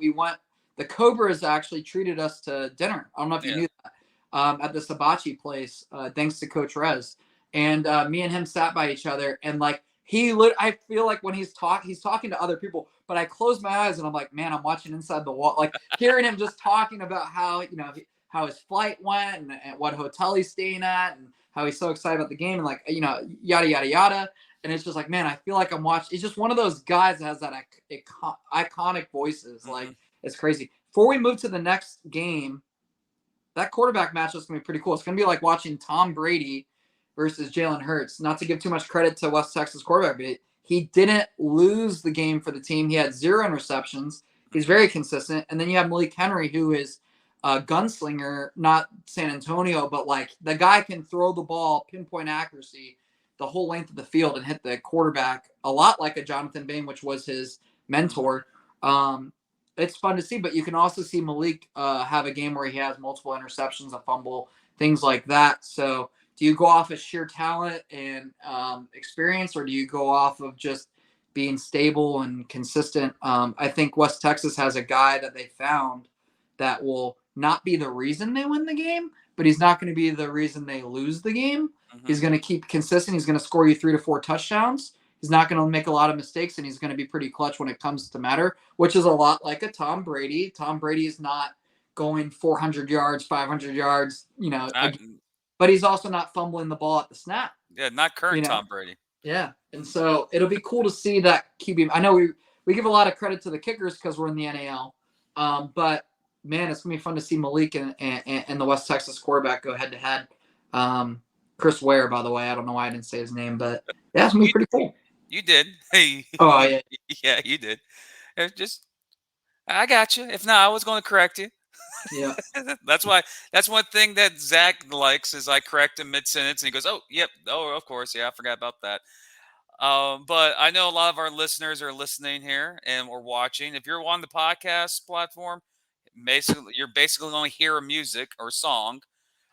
Speaker 3: The Cobras actually treated us to dinner. I don't know if you
Speaker 2: Yeah.
Speaker 3: knew that. At the Sabachi place, thanks to Coach Rez. And me and him sat by each other, and like I feel like when he's talking to other people, but I close my eyes and I'm like, man, I'm watching Inside the Wall, like hearing him just talking about how how his flight went and what hotel he's staying at and how he's so excited about the game and like yada yada yada. And it's just like, man, I feel like I'm watching. He's just one of those guys that has that iconic voices. Like it's crazy. Before we move to the next game, that quarterback match is going to be pretty cool. It's going to be like watching Tom Brady versus Jalen Hurts. Not to give too much credit to West Texas quarterback, but he didn't lose the game for the team. He had 0 interceptions. He's very consistent. And then you have Malik Henry, who is a gunslinger, not San Antonio, but like the guy can throw the ball, pinpoint accuracy, the whole length of the field and hit the quarterback a lot like a Jonathan Bain, which was his mentor. It's fun to see, but you can also see Malik have a game where he has multiple interceptions, a fumble, things like that. So do you go off of sheer talent and experience, or do you go off of just being stable and consistent? I think West Texas has a guy that they found that will not be the reason they win the game, but he's not going to be the reason they lose the game. He's going to keep consistent. He's going to score you 3 to 4 touchdowns. He's not going to make a lot of mistakes, and he's going to be pretty clutch when it comes to matter, which is a lot like a Tom Brady. Tom Brady is not going 400 yards, 500 yards, but he's also not fumbling the ball at the snap.
Speaker 2: Yeah, not current Tom Brady.
Speaker 3: Yeah, and so it'll be cool to see that QB. I know we give a lot of credit to the kickers because we're in the NAL, but man, it's gonna be fun to see Malik and the West Texas quarterback go head to head. Chris Ware, by the way. I don't know why I didn't say his name, but yeah, it's gonna be pretty cool.
Speaker 2: You did. Hey,
Speaker 3: Oh yeah,
Speaker 2: yeah, you did. It's just, I got you. If not, I was going to correct you.
Speaker 3: yeah.
Speaker 2: That's why. That's one thing that Zach likes is I correct him mid sentence, and he goes, "Oh, yep, oh, of course, yeah, I forgot about that." But I know a lot of our listeners are listening here and or watching. If you're on the podcast platform, basically you're basically going to hear a music or song.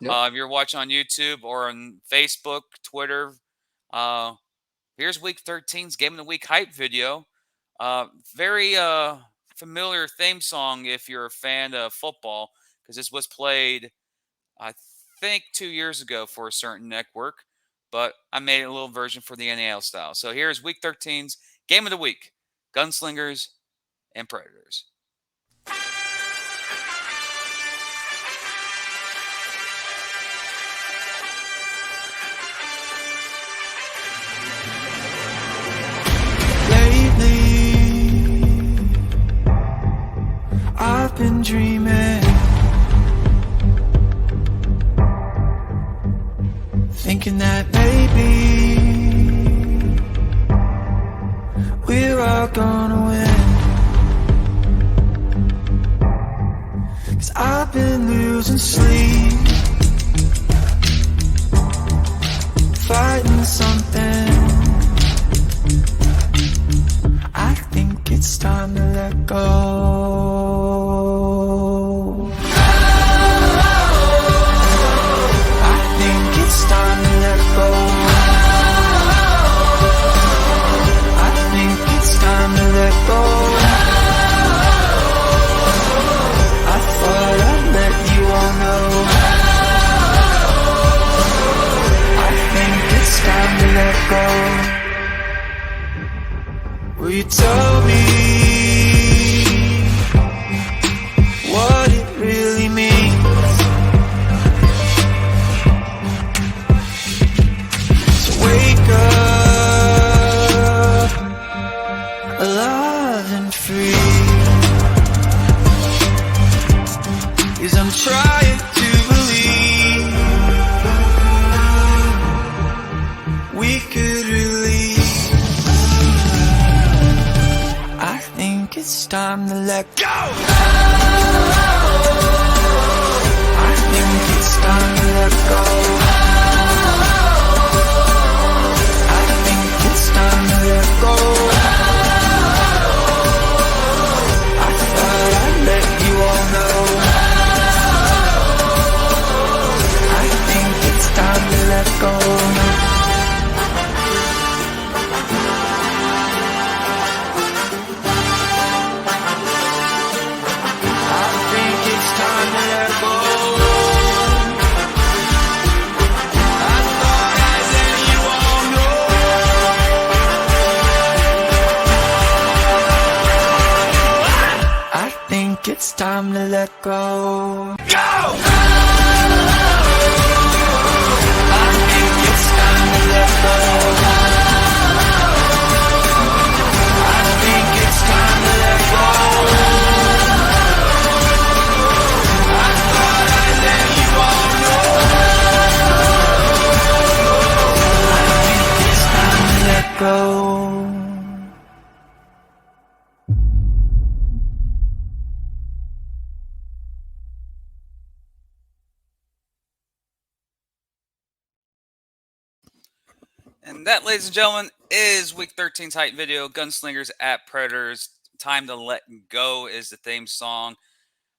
Speaker 3: Yep.
Speaker 2: If you're watching on YouTube or on Facebook, Twitter, uh, here's Week 13's Game of the Week hype video. Very familiar theme song if you're a fan of football, because this was played, I think, 2 years ago for a certain network, but I made a little version for the NAL style. So here's Week 13's Game of the Week, Gunslingers and Predators.
Speaker 4: I've been dreaming, thinking that maybe we're all gonna win. 'Cause I've been losing sleep, fighting something. I think it's time to let go. Time to let go. I think it's time to let go. I thought I'd let you all know. I think it's time to let go. Will you tell me what it really means? Wake up, alive and free. 'Cause I'm trying to believe we could release. I think it's time to let go. I think it's time to let go. It's time to let go. I thought I'd let you all know. I think it's time to let go. I think it's time to let go. It's time to let go. Go! I think it's time to let go. I think it's time to let go. I thought I'd let you all know. I think it's time to let go.
Speaker 2: And that, ladies and gentlemen, is Week 13's hype video, Gunslingers at Predators. Time to Let Go is the theme song.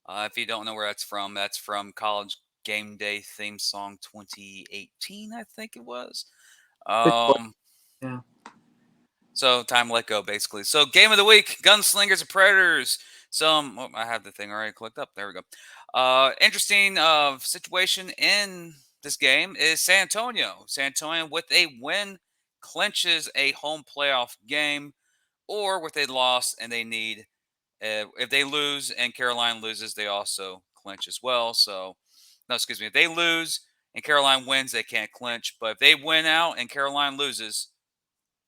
Speaker 2: If you don't know where that's from College Game Day theme song 2018, I think it was.
Speaker 3: Yeah.
Speaker 2: So time to let go, basically. So game of the week, Gunslingers and Predators. I have the thing already clicked up. There we go. Interesting situation in this game is San Antonio. San Antonio, with a win, clinches a home playoff game, or with a loss and they need, if they lose and Carolina loses, they also clinch as well. So, no, excuse me. If they lose and Carolina wins, they can't clinch. But if they win out and Carolina loses,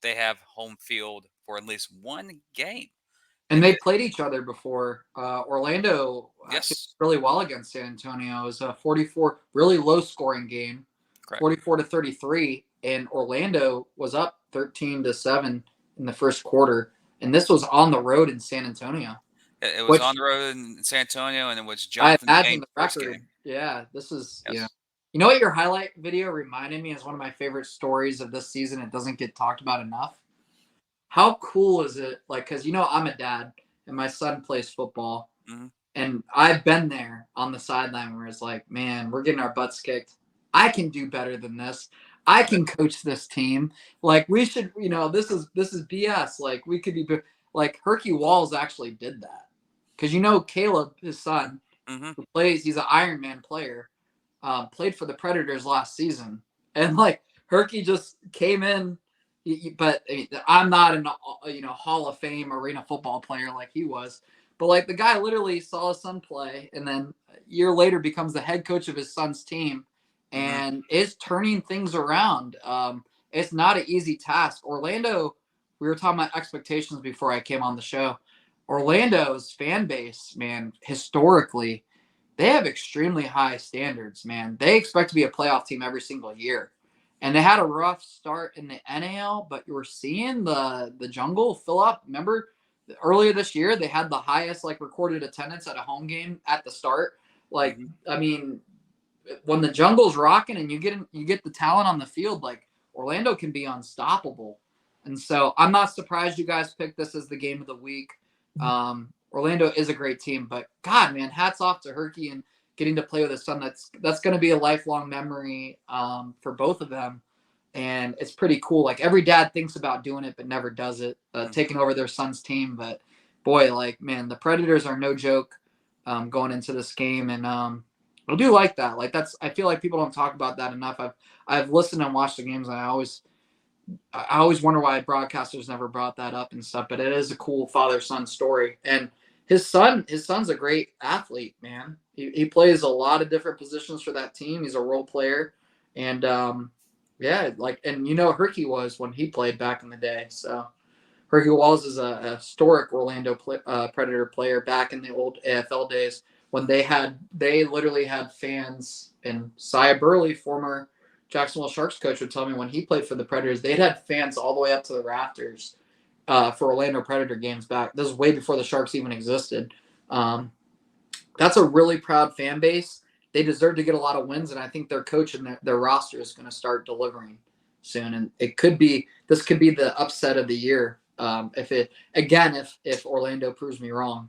Speaker 2: they have home field for at least one game.
Speaker 3: And they played each other before. Orlando actually
Speaker 2: Yes.
Speaker 3: really well against San Antonio. It was a 44, really low scoring game.
Speaker 2: Correct.
Speaker 3: 44-33, and Orlando was up 13-7 in the first quarter, and this was on the road in San Antonio.
Speaker 2: It was on
Speaker 3: Which
Speaker 2: the road in San Antonio, and it was
Speaker 3: I
Speaker 2: Jonathan
Speaker 3: imagine
Speaker 2: Payne's
Speaker 3: the
Speaker 2: first
Speaker 3: record.
Speaker 2: game.
Speaker 3: Yeah, this is
Speaker 2: Yes.
Speaker 3: You know what your highlight video reminded me is one of my favorite stories of this season. It doesn't get talked about enough. How cool is it? Like, because I'm a dad and my son plays football,
Speaker 2: Mm-hmm.
Speaker 3: and I've been there on the sideline where it's like, man, we're getting our butts kicked. I can do better than this. I can coach this team. Like we should, this is BS. Like we could be like Herky Walls actually did that because Caleb, his son,
Speaker 2: Mm-hmm.
Speaker 3: who plays, he's an Ironman player, played for the Predators last season, and like Herky just came in. But I mean, I'm not an Hall of Fame arena football player like he was. But like the guy literally saw his son play, and then a year later becomes the head coach of his son's team, and is turning things around. It's not an easy task. Orlando, we were talking about expectations before I came on the show. Orlando's fan base, man, historically, they have extremely high standards, man. They expect to be a playoff team every single year. And they had a rough start in the NAL, but you were seeing the jungle fill up. Remember earlier this year, they had the highest recorded attendance at a home game at the start. I mean, when the jungle's rocking and you get the talent on the field, like Orlando can be unstoppable. And so I'm not surprised you guys picked this as the game of the week. Orlando is a great team, but God, man, hats off to Herky and getting to play with his son. That's going to be a lifelong memory for both of them. And it's pretty cool. Like every dad thinks about doing it, but never does it, taking over their son's team. But boy, man, the Predators are no joke going into this game. And I do like that. I feel like people don't talk about that enough. I've listened and watched the games, and I always wonder why broadcasters never brought that up and stuff. But it is a cool father-son story. And his son's a great athlete, man. He plays a lot of different positions for that team. He's a role player, and Herky was when he played back in the day. So Herky Walls is a historic Orlando Predator player back in the old AFL days when they literally had fans. And Sia Burley, former Jacksonville Sharks coach, would tell me when he played for the Predators, they'd had fans all the way up to the rafters for Orlando Predator games back. This is way before the Sharks even existed. That's a really proud fan base. They deserve to get a lot of wins, and I think their coach and their roster is going to start delivering soon. And this could be the upset of the year if Orlando proves me wrong.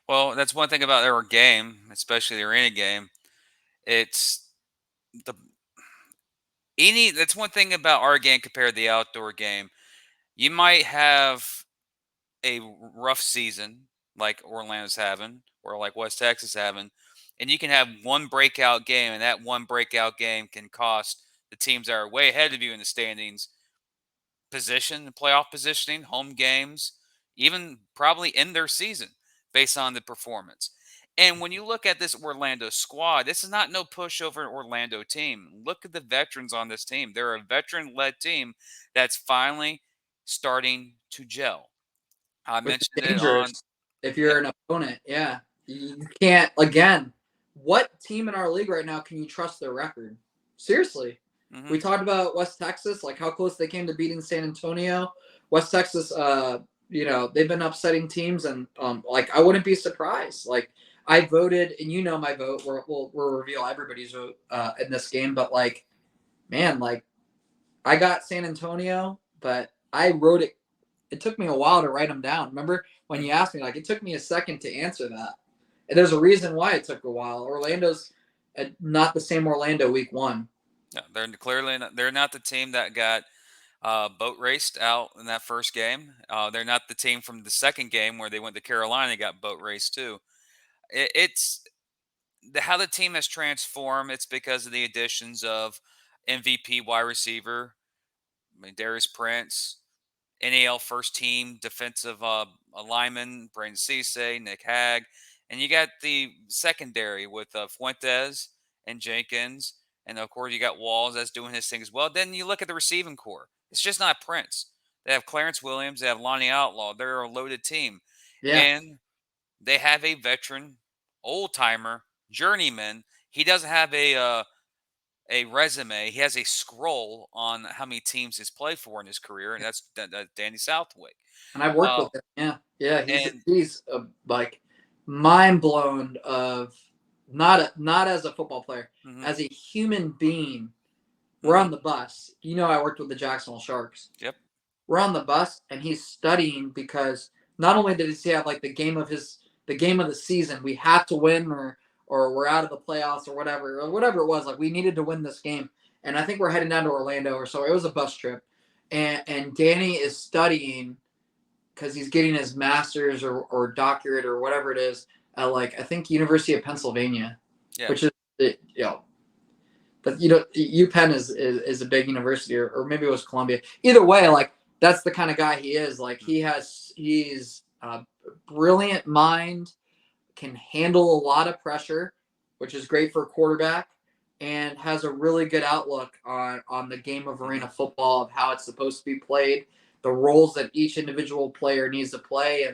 Speaker 2: Well, that's one thing about their game, especially the arena game. It's that's one thing about our game compared to the outdoor game. You might have a rough season like Orlando's having or like West Texas having, and you can have one breakout game, and that one breakout game can cost the teams that are way ahead of you in the standings playoff positioning, home games, even probably end their season based on the performance. And when you look at this Orlando squad, this is not no pushover Orlando team. Look at the veterans on this team. They're a veteran-led team that's finally starting to gel. I
Speaker 3: Which is
Speaker 2: mentioned it on.
Speaker 3: dangerous if you're an opponent. Yeah, you can't. Again, what team in our league right now can you trust their record? Seriously, we talked about West Texas, like how close they came to beating San Antonio. West Texas, they've been upsetting teams, and I wouldn't be surprised. Like I voted, and my vote. We'll reveal everybody's vote in this game, but man, I got San Antonio, but I wrote it. It took me a while to write them down. Remember when you asked me, it took me a second to answer that. And there's a reason why it took a while. Orlando's not the same Orlando week one.
Speaker 2: Yeah, they're not the team that got boat raced out in that first game. They're not the team from the second game where they went to Carolina and got boat raced too. It's how the team has transformed. It's because of the additions of MVP wide receiver, Darius Prince, NAL first team defensive lineman, Brandon Cisse, Nick Hag. And you got the secondary with Fuentes and Jenkins. And of course, you got Walls that's doing his thing as well. Then you look at the receiving core. It's just not Prince. They have Clarence Williams. They have Lonnie Outlaw. They're a loaded team.
Speaker 3: Yeah.
Speaker 2: And they have a veteran, old timer, journeyman. he doesn't have a resume. He has a scroll on how many teams he's played for in his career, and that's Danny Southwick.
Speaker 3: And I've worked
Speaker 2: Uh,
Speaker 3: with him. Yeah.
Speaker 2: and
Speaker 3: He's like mind blown of not as a football player,
Speaker 2: mhm,
Speaker 3: as a human being. We're
Speaker 2: mhm,
Speaker 3: on the bus. I worked with the Jacksonville Sharks.
Speaker 2: yep.
Speaker 3: We're on the bus, and he's studying because not only did he have like the game of the season, we have to win or we're out of the playoffs or whatever it was. Like we needed to win this game, and I think we're heading down to Orlando or so. It was a bus trip, and Danny is studying because he's getting his master's or doctorate or whatever it is at like I think University of Pennsylvania,
Speaker 2: Yeah.
Speaker 3: which is but UPenn is a big university or maybe it was Columbia. Either way, like that's the kind of guy he is. Like he's a brilliant mind, can handle a lot of pressure, which is great for a quarterback, and has a really good outlook on the game of arena football, of how it's supposed to be played, the roles that each individual player needs to play,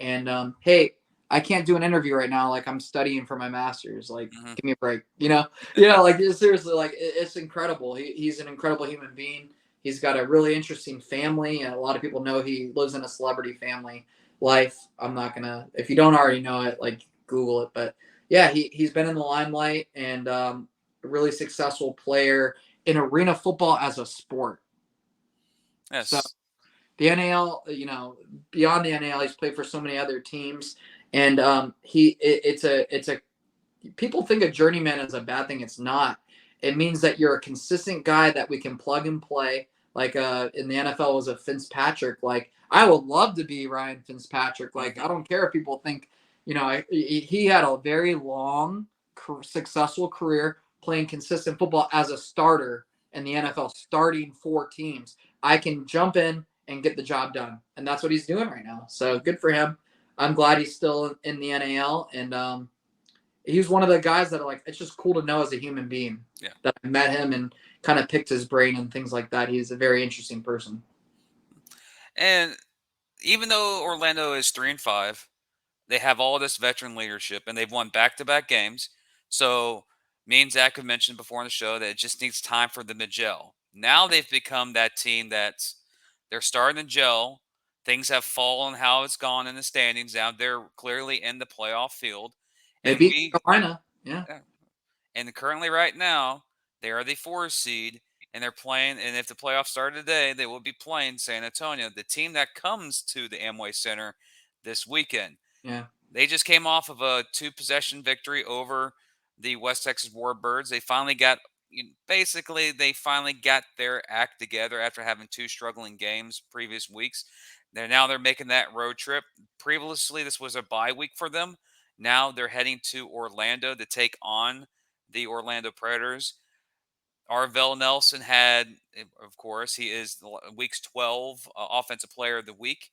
Speaker 3: and hey, I can't do an interview right now. Like I'm studying for my master's. Like,
Speaker 2: Mhm.
Speaker 3: give me a break. Like seriously, like it's incredible. He's an incredible human being. He's got a really interesting family, and a lot of people know he lives in a celebrity family life. I'm not gonna, if you don't already know it, like Google it. But yeah, he's been in the limelight and a really successful player in arena football as a sport. So
Speaker 2: Yes.
Speaker 3: the NAL, beyond the NAL, he's played for so many other teams, and it's a people think a journeyman is a bad thing. It's not. It means that you're a consistent guy that we can plug and play. Like in the NFL was a Fitzpatrick. Like I would love to be Ryan Fitzpatrick. Like I don't care if people think, he had a very long, successful career playing consistent football as a starter in the NFL, starting 4 teams. I can jump in and get the job done, and that's what he's doing right now. So good for him. I'm glad he's still in the NAL, and he's one of the guys that are like, it's just cool to know as a human being.
Speaker 2: Yeah.
Speaker 3: That I met him and kind of picked his brain and things like that. He's a very interesting person.
Speaker 2: And even though Orlando is 3-5, they have all this veteran leadership, and they've won back-to-back games. So me and Zach have mentioned before on the show that it just needs time for them to gel. Now they've become that team they're starting to gel. Things have fallen how it's gone in the standings. Now they're clearly in the playoff field,
Speaker 3: They
Speaker 2: and
Speaker 3: beat Carolina. Yeah.
Speaker 2: and currently right now they are the 4 seed, and they're playing. And if the playoffs started today, they will be playing San Antonio, the team that comes to the Amway Center this weekend.
Speaker 3: Yeah.
Speaker 2: They just came off of a 2-possession victory over the West Texas Warbirds. They finally got their act together after having 2 struggling games previous weeks. They're making that road trip. Previously, this was a bye week for them. Now they're heading to Orlando to take on the Orlando Predators. Arvell Nelson of course, he is week's 12 offensive player of the week.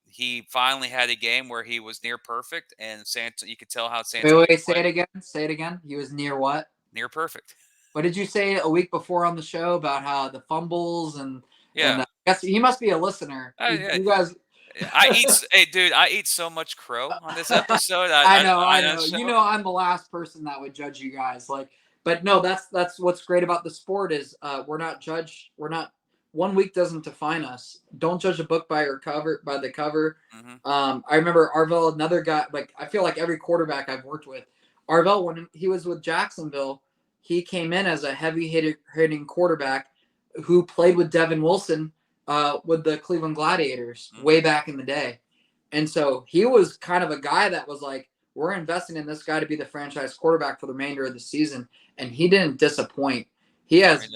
Speaker 2: He finally had a game where he was near perfect, and you could tell how San Antonio
Speaker 3: Wait, say
Speaker 2: played.
Speaker 3: it again. Say it again. He was near what?
Speaker 2: Near perfect.
Speaker 3: What did you say a week before on the show about how the fumbles and
Speaker 2: Yeah.
Speaker 3: I guess he must be a listener.
Speaker 2: Yeah.
Speaker 3: You guys.
Speaker 2: Hey, dude, I eat so much crow on this episode.
Speaker 3: I
Speaker 2: I
Speaker 3: know. I'm the last person that would judge you guys. Like, but no, that's what's great about the sport is we're not judged. We're not. 1 week doesn't define us. Don't judge a book by the cover. I remember Arvell, another guy. Like, I feel like every quarterback I've worked with, Arvell, when he was with Jacksonville, he came in as a heavy hitting quarterback who played with Devin Wilson with the Cleveland Gladiators way back in the day. And so he was kind of a guy that was like, we're investing in this guy to be the franchise quarterback for the remainder of the season. And he didn't disappoint. He has,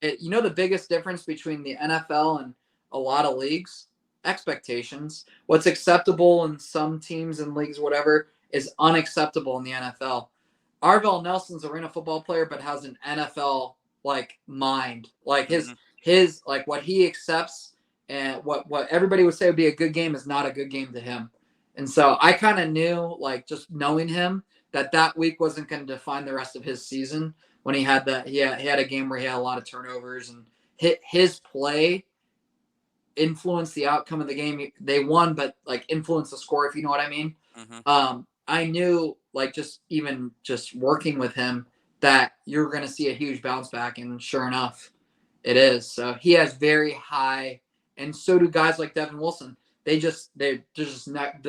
Speaker 3: the biggest difference between the NFL and a lot of leagues? Expectations. What's acceptable in some teams and leagues, whatever, is unacceptable in the NFL. Arvell Nelson's arena football player, but has an NFL like mind. Like his like what he accepts and what everybody would say would be a good game is not a good game to him. And so I kind of knew, like just knowing him, that week wasn't going to define the rest of his season. When he had he had a game where he had a lot of turnovers and his play influenced the outcome of the game. They won, but like influenced the score, if you know what I mean. I knew, like just working with him, that you're going to see a huge bounce back. And sure enough, it is. So he has very high, and so do guys like Devin Wilson. They're just not,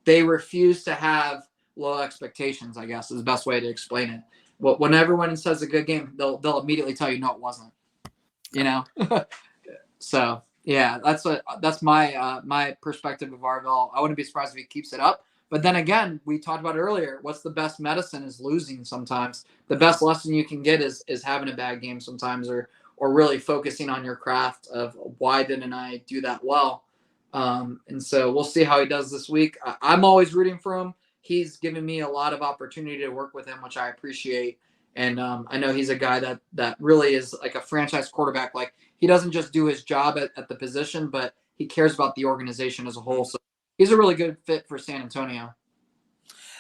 Speaker 3: they refuse to have low expectations, I guess is the best way to explain it. Well, when everyone says a good game, they'll immediately tell you no, it wasn't. You know, so yeah, that's my my perspective of Arvell. I wouldn't be surprised if he keeps it up. But then again, we talked about earlier. What's the best medicine is losing. Sometimes the best lesson you can get is having a bad game sometimes, or really focusing on your craft of why didn't I do that well. And so we'll see how he does this week. I'm always rooting for him. He's given me a lot of opportunity to work with him, which I appreciate. And I know he's a guy that really is like a franchise quarterback. Like he doesn't just do his job at the position, but he cares about the organization as a whole. So he's a really good fit for San Antonio.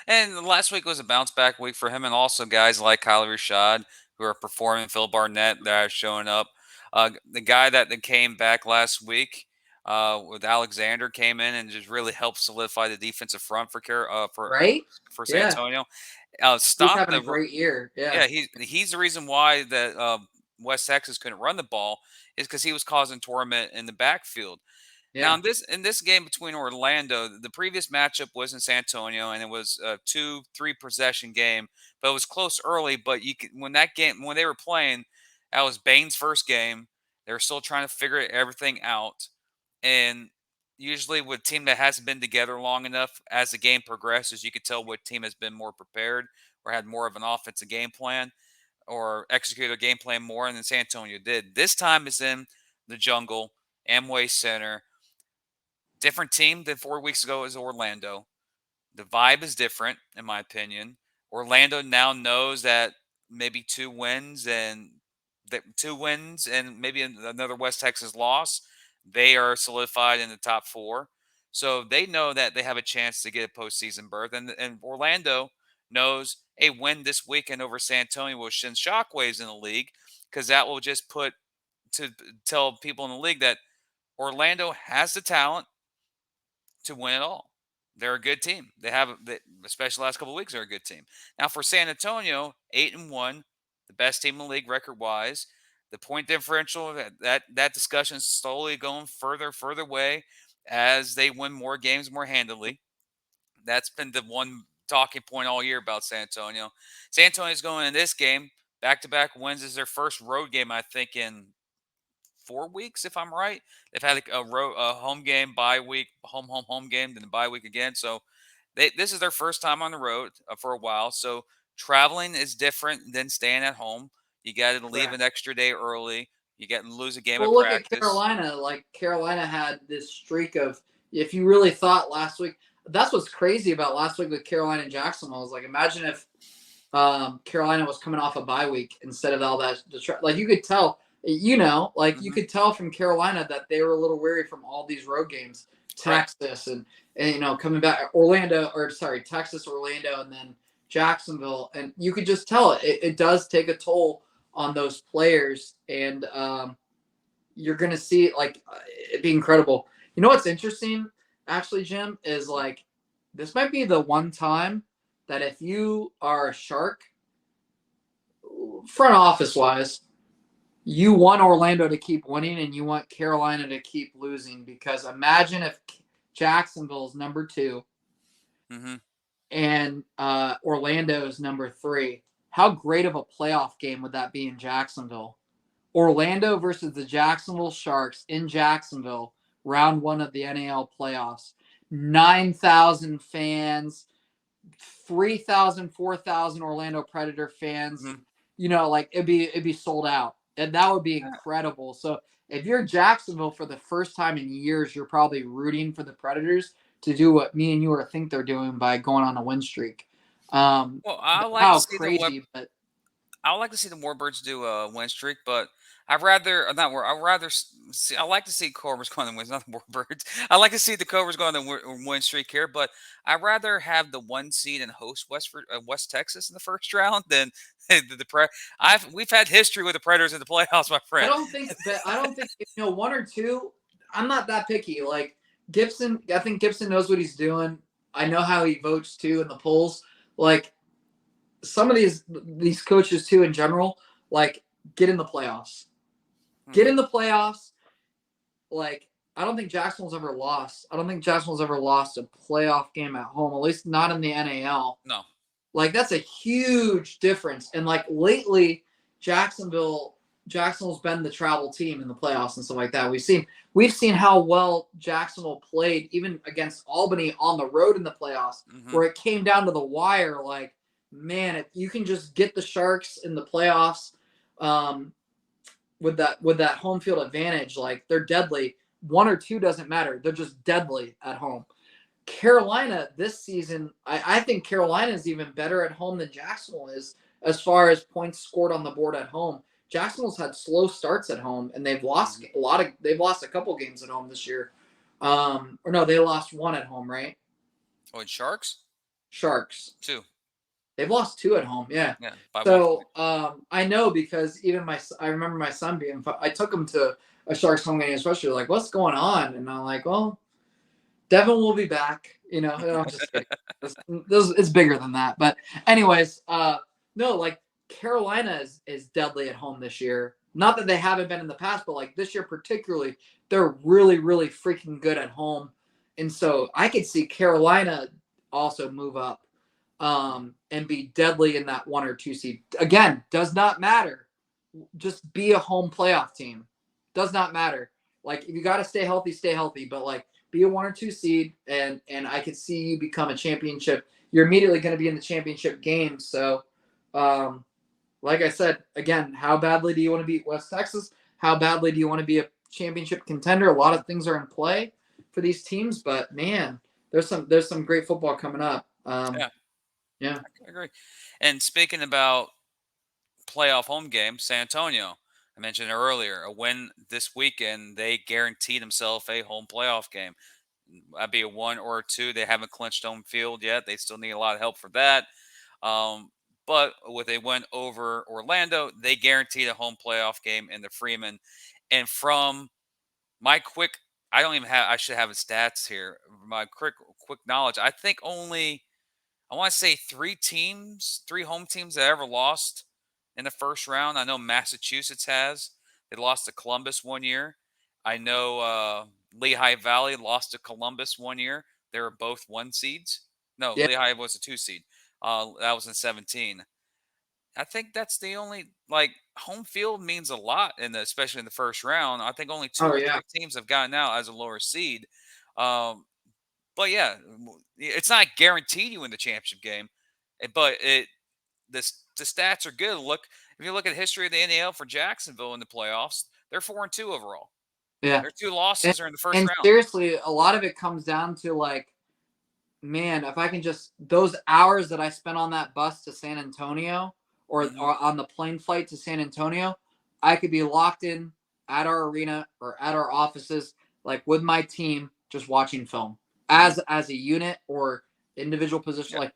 Speaker 2: And last week was a bounce back week for him, and also guys like Kyle Rashad who are performing, Phil Barnett that are showing up. The guy that came back last week with Alexander came in and just really helped solidify the defensive front
Speaker 3: Right?
Speaker 2: for San
Speaker 3: Yeah.
Speaker 2: Antonio.
Speaker 3: He's
Speaker 2: Stop
Speaker 3: having a
Speaker 2: the
Speaker 3: great year. Yeah.
Speaker 2: Yeah, he's the reason why that West Texas couldn't run the ball is because he was causing torment in the backfield. Now
Speaker 3: Yeah.
Speaker 2: in this game between Orlando, the previous matchup was in San Antonio, and it was a 2-3 possession game, but it was close early. But when they were playing, that was Bain's first game. They were still trying to figure everything out, and usually with a team that hasn't been together long enough, as the game progresses, you could tell what team has been more prepared or had more of an offensive game plan or executed a game plan more than San Antonio did. This time is in the jungle, Amway Center. Different team than 4 weeks ago is Orlando. The vibe is different, in my opinion. Orlando now knows that maybe two wins and maybe another West Texas loss, they are solidified in the top four. So they know that they have a chance to get a postseason berth. And Orlando knows a win this weekend over San Antonio will send shockwaves in the league, because that will just tell people in the league that Orlando has the talent to win it all. They're a good team. Especially the last couple of weeks, they're a good team. Now for San Antonio, 8-1, the best team in the league record wise. The point differential, that discussion is slowly going further away as they win more games more handily. That's been the one talking point all year about San Antonio. San Antonio's going in this game back-to-back wins. Is their first road game, I think, in 4 weeks, if I'm right. They've had a home game, bye week, home game, then the bye week again. So this is their first time on the road for a while. So traveling is different than staying at home. You got to leave
Speaker 3: Correct.
Speaker 2: an extra day early. You got to lose a game
Speaker 3: Well,
Speaker 2: of
Speaker 3: look at
Speaker 2: practice.
Speaker 3: Carolina. Like Carolina had this streak of, if you really thought last week, that's what's crazy about last week with Carolina and Jacksonville. Is like, imagine if Carolina was coming off a bye week instead of all that. Like you could tell, you could tell from Carolina that they were a little weary from all these road games, Texas and coming back Texas, Orlando, and then Jacksonville, and you could just tell it does take a toll on those players, and you're gonna see it be incredible. You know what's interesting, actually, Jim, is like this might be the one time that if you are a Shark, front office wise, you want Orlando to keep winning and you want Carolina to keep losing, because imagine if Jacksonville's number 2 and Orlando's number 3. How great of a playoff game would that be in Jacksonville? Orlando versus the Jacksonville Sharks in Jacksonville, round 1 of the NAL playoffs. 9,000 fans, 3,000, 4,000 Orlando Predator fans. It'd be sold out. And that would be incredible. So if you're Jacksonville for the first time in years, you're probably rooting for the Predators to do what me and you think they're doing by going on a win streak.
Speaker 2: Well, I like
Speaker 3: how
Speaker 2: to see
Speaker 3: crazy, but
Speaker 2: I would like to see the Warbirds do a win streak, but I'd rather not. I'd rather see. I like to see Cobras go on the wins, not the Warbirds. I like to see the Cobras go on the win streak here, but I'd rather have the 1 seed and host West Texas in the first round than we've had history with the Predators in the playoffs, my friend.
Speaker 3: I don't think 1 or 2. I'm not that picky. Like Gibson, I think Gibson knows what he's doing. I know how he votes too in the polls. Like some of these coaches too in general, like, get in the playoffs. Get in the playoffs. Like, I don't think Jacksonville's ever lost. I don't think Jacksonville's ever lost a playoff game at home, at least not in the NAL.
Speaker 2: No.
Speaker 3: Like, that's a huge difference. And like lately, Jacksonville's been the travel team in the playoffs and stuff like that. We've seen how well Jacksonville played even against Albany on the road in the playoffs, where it came down to the wire. Like, man, if you can just get the Sharks in the playoffs with that home field advantage, like, they're deadly. 1 or 2 doesn't matter. They're just deadly at home. Carolina this season, I think Carolina is even better at home than Jacksonville is as far as points scored on the board at home. Jacksonville's had slow starts at home, and they've lost a couple games at home this year. Or no, they lost 1 at home, right?
Speaker 2: Oh, and Sharks?
Speaker 3: 2.
Speaker 2: 2.
Speaker 3: They've lost 2 at home, yeah.
Speaker 2: Yeah.
Speaker 3: So I know, because even I remember my son I took him to a Sharks home game, especially, like, what's going on? And I'm like, well, Devin will be back, No, I'm just kidding. It's bigger than that. But anyways, no, like, Carolina is deadly at home this year. Not that they haven't been in the past, but like this year particularly, they're really, really freaking good at home. And so I could see Carolina also move up and be deadly in that 1 or 2 seed. Again, does not matter. Just be a home playoff team. Does not matter. Like, if you got to stay healthy, stay healthy. But like, be a 1 or 2 seed, and I could see you become a championship. You're immediately going to be in the championship game. So, like I said, again, how badly do you want to beat West Texas? How badly do you want to be a championship contender? A lot of things are in play for these teams, but man, there's some great football coming up. Yeah,
Speaker 2: I agree. And speaking about playoff home games, San Antonio, I mentioned earlier, a win this weekend, they guaranteed themselves a home playoff game. That'd be a 1 or a 2. They haven't clinched home field yet. They still need a lot of help for that. But with a win over Orlando, they guaranteed a home playoff game in the Freeman. And from my quick, I should have the stats here. My quick knowledge, I think only, I want to say 3 home teams that ever lost in the first round. I know Massachusetts has. They lost to Columbus 1 year. I know Lehigh Valley lost to Columbus 1 year. They were both 1 seeds. No,
Speaker 3: yeah.
Speaker 2: Lehigh was a 2 seed. That was in 17. I think that's the only, like, home field means a lot, especially in the first round. I think only 2 or 3 teams have gotten out as a lower seed. But yeah, it's not guaranteed you win the championship game, but the stats are good. If you look at the history of the NAL for Jacksonville in the playoffs, they're 4-2 overall.
Speaker 3: Yeah,
Speaker 2: Their 2 losses are in the first round.
Speaker 3: Seriously, a lot of it comes down to, like, man, if I can just, those hours that I spent on that bus to San Antonio or on the plane flight to San Antonio, I could be locked in at our arena or at our offices, like, with my team, just watching film as a unit or individual position. Like,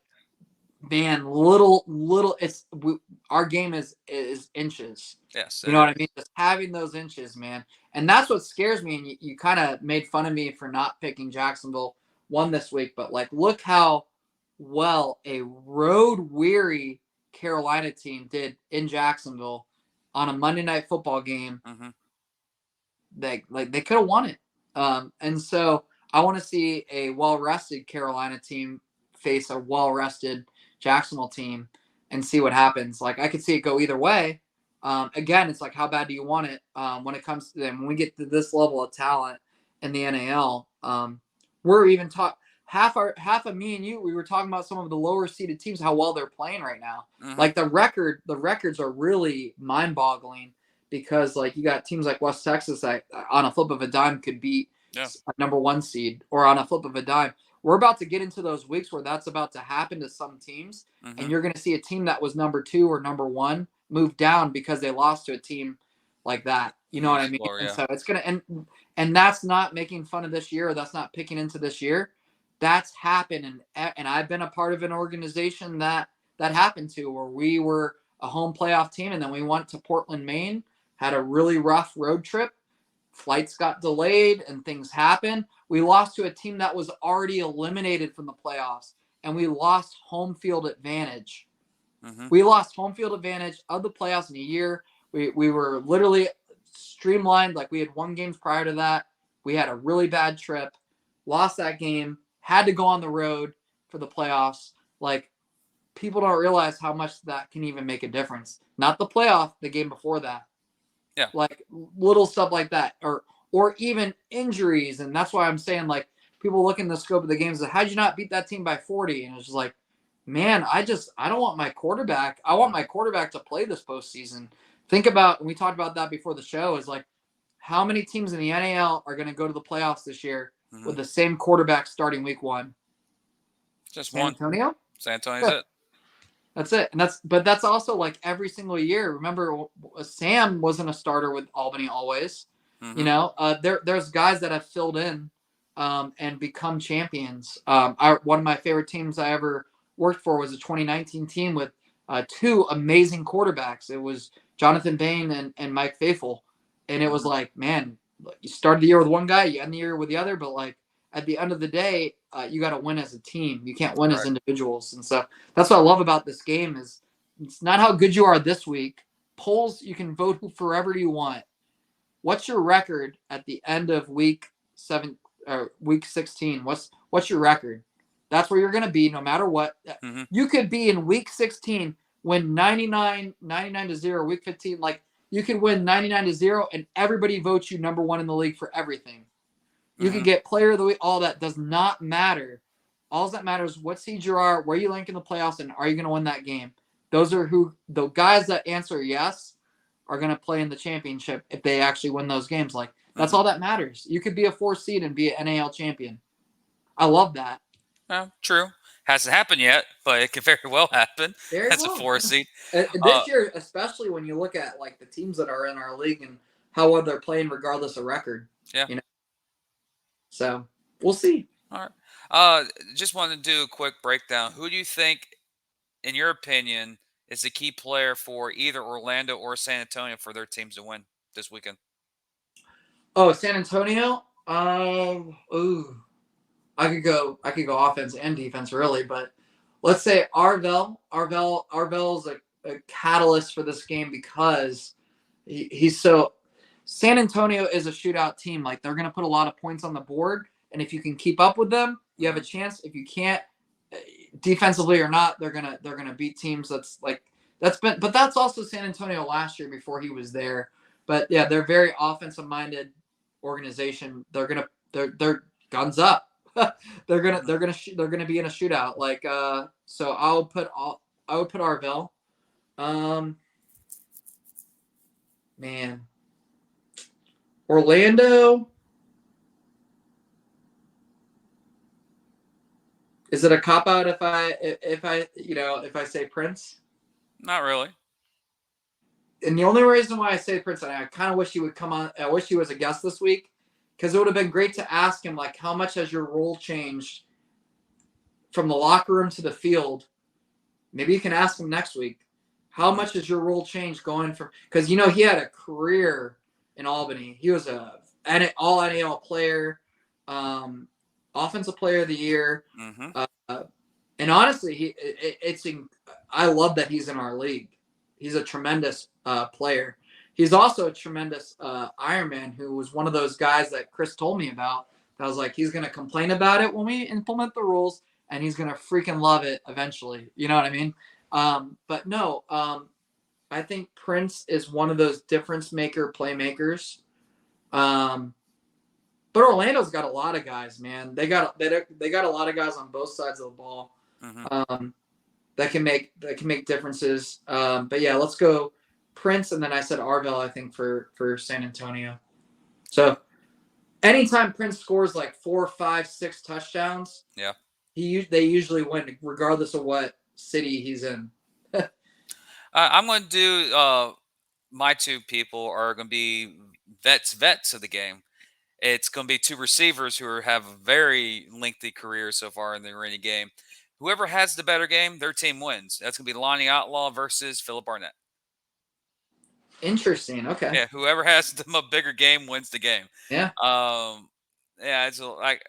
Speaker 3: man, our game is inches.
Speaker 2: Yes.
Speaker 3: You know what I mean? Just having those inches, man. And that's what scares me. And you kind of made fun of me for not picking Jacksonville won this week, but like, look how well a road weary Carolina team did in Jacksonville on a Monday Night Football game. They could have won it. And so I want to see a well-rested Carolina team face a well-rested Jacksonville team and see what happens. Like, I could see it go either way. Again, it's like, how bad do you want it? When it comes to them, when we get to this level of talent in the NAL, we're even half of me and you, we were talking about some of the lower seeded teams, how well they're playing right now. Like, the records are really mind boggling, because like, you got teams like West Texas that on a flip of a dime could beat a number 1 seed, or on a flip of a dime. We're about to get into those weeks where that's about to happen to some teams, and you're going to see a team that was number 2 or number 1 move down because they lost to a team like that. You know what I mean? And so it's going to, and that's not making fun of this year, or that's not picking into this year. That's happened. And I've been a part of an organization that happened to, where we were a home playoff team, and then we went to Portland, Maine, had a really rough road trip. Flights got delayed and things happened. We lost to a team that was already eliminated from the playoffs, and we lost home field advantage
Speaker 2: Mm-hmm.
Speaker 3: We lost home field advantage of the playoffs in a year. We were literally streamlined. Like, we had won games prior to that. We had a really bad trip, lost that game, had to go on the road for the playoffs. Like, people don't realize how much that can even make a difference. Not the playoff, the game before that.
Speaker 2: Yeah.
Speaker 3: Like, little stuff like that, or even injuries. And that's why I'm saying, like, people look in the scope of the games, like, how'd you not beat that team by 40? And it's just like, man, I don't want my quarterback. I want my quarterback to play this postseason. Think about, and we talked about that before the show, is like, how many teams in the NAL are going to go to the playoffs this year with the same quarterback starting week 1?
Speaker 2: Just
Speaker 3: San
Speaker 2: one.
Speaker 3: Antonio?
Speaker 2: San Antonio's it.
Speaker 3: That's it. And that's also like every single year. Remember, Sam wasn't a starter with Albany always.
Speaker 2: Mm-hmm.
Speaker 3: You know, there's guys that have filled in and become champions. One of my favorite teams I ever worked for was a 2019 team with 2 amazing quarterbacks. It was Jonathan Bain and Mike Faithful. And it was like, man, you started the year with one guy, you end the year with the other, but like at the end of the day, you got to win as a team. You can't win as individuals. And so that's what I love about this game is it's not how good you are this week. Polls, you can vote forever you want. What's your record at the end of week 16? What's your record? That's where you're going to be no matter what.
Speaker 2: Mm-hmm.
Speaker 3: You could be in week 16, win 99-0, week 15. Like, you could win 99-0 and everybody votes you number 1 in the league for everything. You could get player of the week. All that does not matter. All that matters is what seed you are, where you rank in the playoffs, and are you going to win that game? Those are the guys that answer yes are going to play in the championship if they actually win those games. Like, that's all that matters. You could be a 4 seed and be an NAL champion. I love that.
Speaker 2: True. Hasn't happened yet, but it could very well happen. That's a 4 seed.
Speaker 3: This year, especially when you look at like the teams that are in our league and how well they're playing regardless of record.
Speaker 2: Yeah.
Speaker 3: You know? So we'll see.
Speaker 2: All right. Just wanted to do a quick breakdown. Who do you think, in your opinion, is the key player for either Orlando or San Antonio for their teams to win this weekend?
Speaker 3: Oh, San Antonio. I could go offense and defense really, but let's say Arvell. Arvell's a catalyst for this game because he's so. San Antonio is a shootout team. Like, they're going to put a lot of points on the board, and if you can keep up with them, you have a chance. If you can't, defensively or not, they're gonna beat teams. But that's also San Antonio last year before he was there. But yeah, they're very offensive minded organization. They're guns up. they're gonna be in a shootout. Like so I would put Arvell. Man, Orlando. Is it a cop out if I say Prince?
Speaker 2: Not really.
Speaker 3: And the only reason why I say Prince, and I kind of wish he would come on. I wish he was a guest this week, because it would have been great to ask him, like, how much has your role changed from the locker room to the field? Maybe you can ask him next week. How much has your role changed going from? Because he had a career in Albany. He was all NAL player, offensive player of the year.
Speaker 2: Mm-hmm.
Speaker 3: And honestly, I love that he's in our league. He's a tremendous player. He's also a tremendous Ironman, who was one of those guys that Chris told me about. I was like, he's going to complain about it when we implement the rules, and he's going to freaking love it eventually. You know what I mean? But no, I think Prince is one of those difference maker playmakers. But Orlando's got a lot of guys, man. They got a lot of guys on both sides of the ball.
Speaker 2: Mm-hmm.
Speaker 3: That can make differences. But yeah, let's go Prince, and then I said Arvell, I think, for San Antonio. So anytime Prince scores like 4, 5, 6 touchdowns,
Speaker 2: yeah,
Speaker 3: they usually win, regardless of what city he's in.
Speaker 2: I'm going to do my 2 people are going to be vets of the game. It's going to be 2 receivers who have a very lengthy career so far in the arena game. Whoever has the better game, their team wins. That's going to be Lonnie Outlaw versus Philip Barnett.
Speaker 3: Interesting. Okay.
Speaker 2: Yeah, whoever has the bigger game wins the game.
Speaker 3: Yeah.
Speaker 2: Yeah, it's like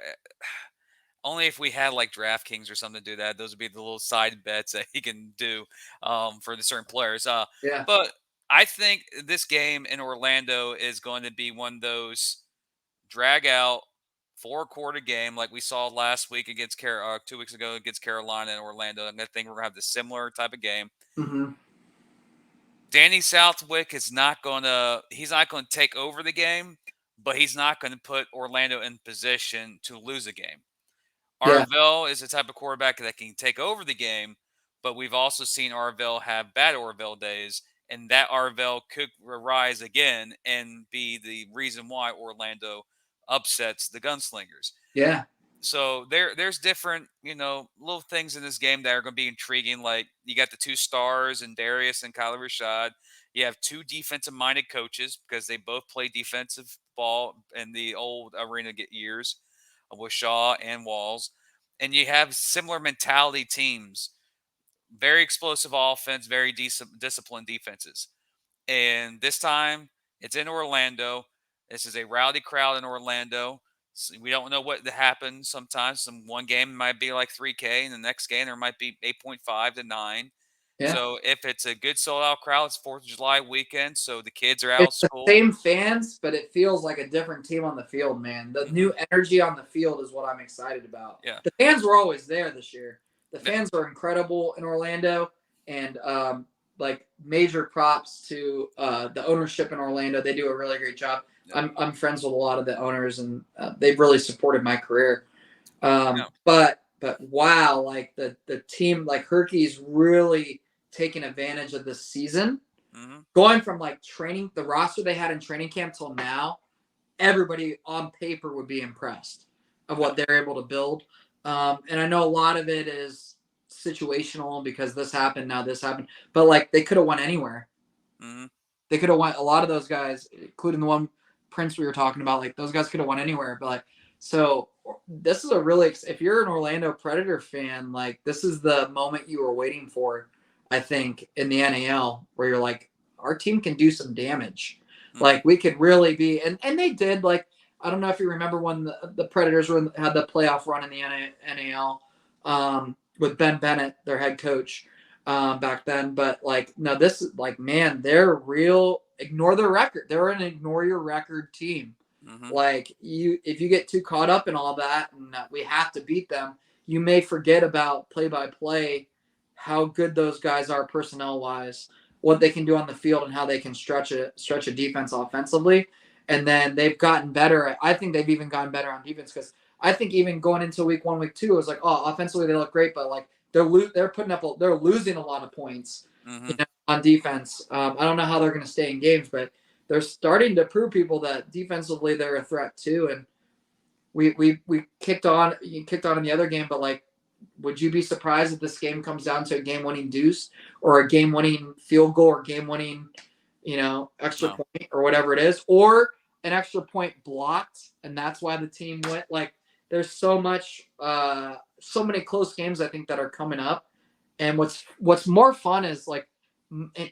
Speaker 2: Only if we had like DraftKings or something to do that. Those would be the little side bets that he can do for the certain players.
Speaker 3: Yeah.
Speaker 2: But I think this game in Orlando is going to be one of those drag out 4-quarter game like we saw last week against 2 weeks ago against Carolina and Orlando. And I think we're going to have the similar type of game.
Speaker 3: Mm-hmm.
Speaker 2: Danny Southwick is not going to – he's not going to take over the game, but he's not going to put Orlando in position to lose a game.
Speaker 3: Yeah.
Speaker 2: Arvell is the type of quarterback that can take over the game, but we've also seen Arvell have bad Arvell days, and that Arvell could rise again and be the reason why Orlando upsets the Gunslingers.
Speaker 3: Yeah.
Speaker 2: So there's different, little things in this game that are going to be intriguing. Like you got the 2 stars and Darius and Kyler Rashad. You have 2 defensive-minded coaches because they both play defensive ball in the old arena years with Shaw and Walls. And you have similar mentality teams, very explosive offense, very disciplined defenses. And this time it's in Orlando. This is a rowdy crowd in Orlando. So we don't know what happens sometimes. One game might be like 3K, and the next game there might be 8.5 to 9.
Speaker 3: Yeah.
Speaker 2: So if it's a good sold-out crowd, it's 4th of July weekend, so the kids are out of
Speaker 3: It's the
Speaker 2: school.
Speaker 3: same fans, but it feels like a different team on the field, man. The new energy on the field is what I'm excited about.
Speaker 2: Yeah.
Speaker 3: The fans were always there this year. The
Speaker 2: Yeah.
Speaker 3: fans were incredible in Orlando, and like major props to the ownership in Orlando. They do a really great job.
Speaker 2: Yeah.
Speaker 3: I'm friends with a lot of the owners, and they've really supported my career.
Speaker 2: Yeah.
Speaker 3: But wow, like the team, like Herky's really taking advantage of this season.
Speaker 2: Mm-hmm.
Speaker 3: Going from like training, the roster they had in training camp till now, everybody on paper would be impressed of what they're able to build. And I know a lot of it is situational because this happened, now this happened, but like they could have won anywhere.
Speaker 2: Mm-hmm.
Speaker 3: They could have won. A lot of those guys, including the one Prince we were talking about, like those guys could have won anywhere. But like, so this is a really, if you're an Orlando Predator fan, like this is the moment you were waiting for, I think, in the NAL, where you're like, our team can do some damage. Mm-hmm. Like we could really be, and they did. Like I don't know if you remember when the Predators had the playoff run in the NAL with Ben Bennett, their head coach back then. But like, no, this is like, man, they're real. Ignore their record. They're an ignore your record team. Mm-hmm. Like if you get too caught up in all that, and we have to beat them, you may forget about play-by-play, how good those guys are personnel-wise, what they can do on the field, and how they can stretch a defense offensively. And then they've gotten better. I think they've even gotten better on defense because I think even going into week 1, week 2, it was like, oh, offensively they look great, but like they're losing a lot of points on defense. I don't know how they're going to stay in games, but they're starting to prove people that defensively they're a threat too. And we kicked on in the other game, but like, would you be surprised if this game comes down to a game-winning deuce or a game-winning field goal or game-winning, extra point or whatever it is, or an extra point blocked, and that's why the team went? Like, there's so many close games I think that are coming up, and what's more fun is like,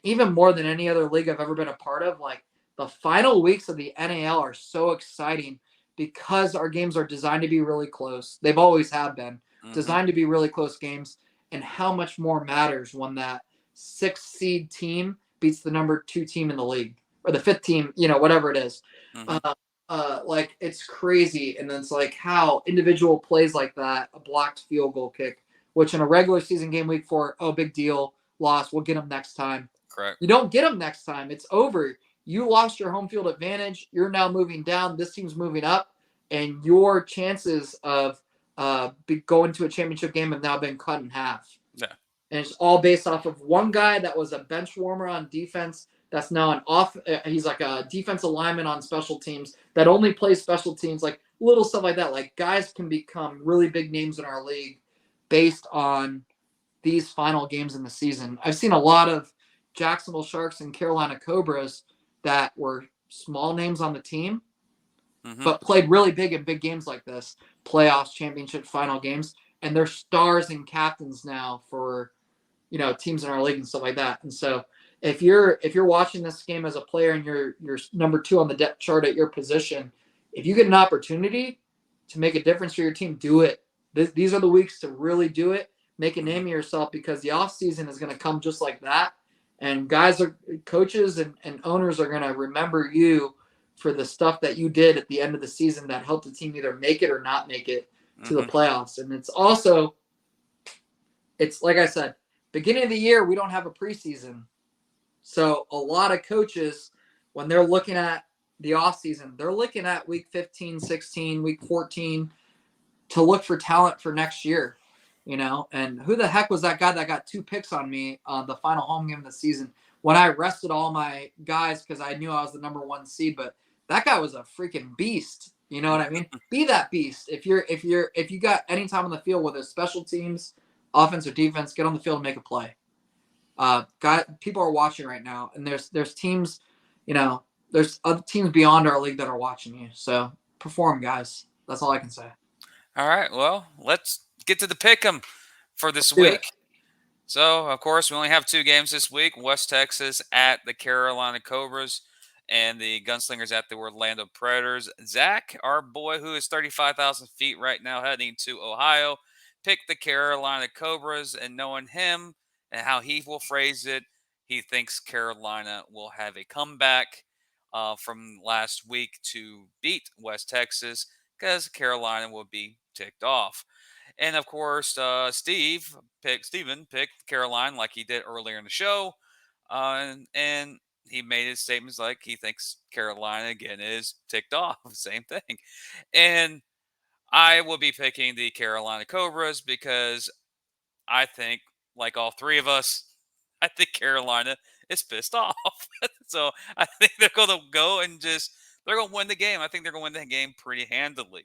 Speaker 3: even more than any other league I've ever been a part of, like the final weeks of the NAL are so exciting because our games are designed to be really close. They've always have been. Designed to be really close games, and how much more matters when that 6th seed team beats the number 2 team in the league, or the 5th team, whatever it is. Like it's crazy. And then it's like how individual plays like that, a blocked field goal kick, which in a regular season game week 4, oh, big deal, lost, we'll get them next time.
Speaker 2: Correct.
Speaker 3: You don't get them next time. It's over. You lost your home field advantage. You're now moving down. This team's moving up, and your chances of going to a championship game have now been cut in half.
Speaker 2: Yeah. And
Speaker 3: it's all based off of one guy that was a bench warmer on defense that's now he's like a defensive lineman on special teams that only plays special teams, like little stuff like that. Like guys can become really big names in our league based on these final games in the season. I've seen a lot of Jacksonville Sharks and Carolina Cobras that were small names on the team, but played really big in big games like this, playoffs, championship, final games, and they're stars and captains now for, teams in our league and stuff like that. And so if you're watching this game as a player and you're number 2 on the depth chart at your position, if you get an opportunity to make a difference for your team, do it. these are the weeks to really do it. Make a name of yourself, because the offseason is going to come just like that. And coaches and owners are going to remember you for the stuff that you did at the end of the season that helped the team either make it or not make it to the playoffs. And it's like I said, beginning of the year, we don't have a preseason. So a lot of coaches, when they're looking at the offseason, they're looking at week 15, 16, week 14 to look for talent for next year. And who the heck was that guy that got 2 picks on me on the final home game of the season when I rested all my guys because I knew I was the number 1 seed? But that guy was a freaking beast. You know what I mean? Be that beast. If you got any time on the field, whether it's special teams, offense or defense, get on the field and make a play. People are watching right now, and there's teams, there's other teams beyond our league that are watching you. So perform, guys. That's all I can say.
Speaker 2: All right. Well, let's get to the pick'em for this
Speaker 3: do it.
Speaker 2: week. So, of course, we only have 2 games this week. West Texas at the Carolina Cobras and the Gunslingers at the Orlando Predators. Zach, our boy who is 35,000 feet right now heading to Ohio, picked the Carolina Cobras, and knowing him and how he will phrase it, he thinks Carolina will have a comeback from last week to beat West Texas because Carolina will be ticked off. And of course, Steven picked Carolina like he did earlier in the show, and he made his statements like he thinks Carolina again is ticked off. Same thing, and I will be picking the Carolina Cobras because I think, like all 3 of us, I think Carolina is pissed off. So I think they're going to go and they're going to win the game. I think they're going to win the game pretty handily.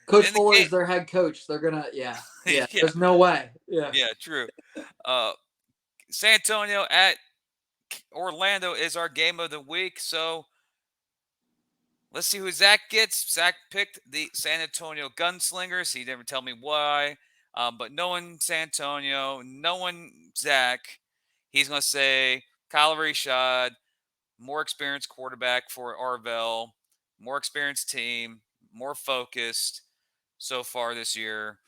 Speaker 3: Coach Fuller is their head coach. They're gonna, yeah. There's no way. Yeah,
Speaker 2: true. San Antonio at Orlando is our game of the week. So let's see who Zach gets. Zach picked the San Antonio Gunslingers. He didn't tell me why, but knowing San Antonio, knowing Zach, he's gonna say Kyle Rashad, more experienced quarterback for Arvell, more experienced team, more focused so far this year.